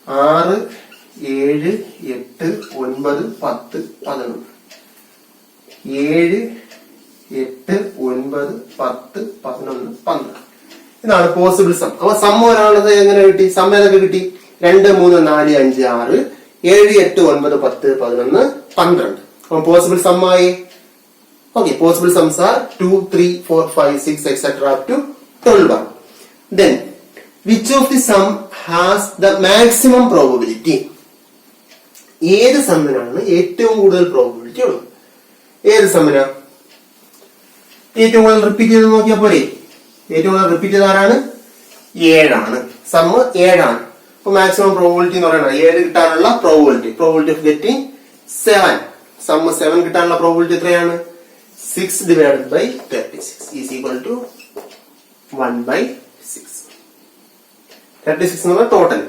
6, 7, 8, 9, 10, 11. 7, 8, 9, 10, 11, 12. ഇതാണ് പോസിബിൾ സം. അപ്പൊ സം ഒരാളത് എങ്ങനെ കിട്ടി? സം ഏതൊക്കെ കിട്ടി? 2, 3, 4, 5, 6, 7, 8, 9, 10, 11, 12. അപ്പൊ പോസിബിൾ സം ആയി. ഓക്കെ, പോസിബിൾ സംസ് R 2, 3, 4, 5, 6, etc. up to 12. Then, which of the sum has the maximum probability? ഏത് സമ്മിനാണ് ഏറ്റവും കൂടുതൽ പ്രോബബിലിറ്റി ഉള്ളത്? ഏത് സമ്മിനാ? ഏറ്റവും കൂടുതൽ റിപ്പീറ്റ് ചെയ്ത് നോക്കിയാൽ പോരെ. ഏറ്റവും കൂടുതൽ റിപ്പീറ്റ് ചെയ്ത ആരാണ്? 7 ആണ്. സമ്മ് 7 ആണ്. അപ്പൊ മാക്സിമം പ്രോബിലിറ്റി എന്ന് പറയുന്നത് 7 കിട്ടാനുള്ള പ്രോബിലിറ്റി ഓഫ് ഗെറ്റിംഗ് 7. സമ്മ് 7 കിട്ടാനുള്ള പ്രോബിലിറ്റി എത്രയാണ്? 6 divided by 36 is equal to 1/6. 36 എന്ന് പറഞ്ഞാൽ ടോട്ടൽ.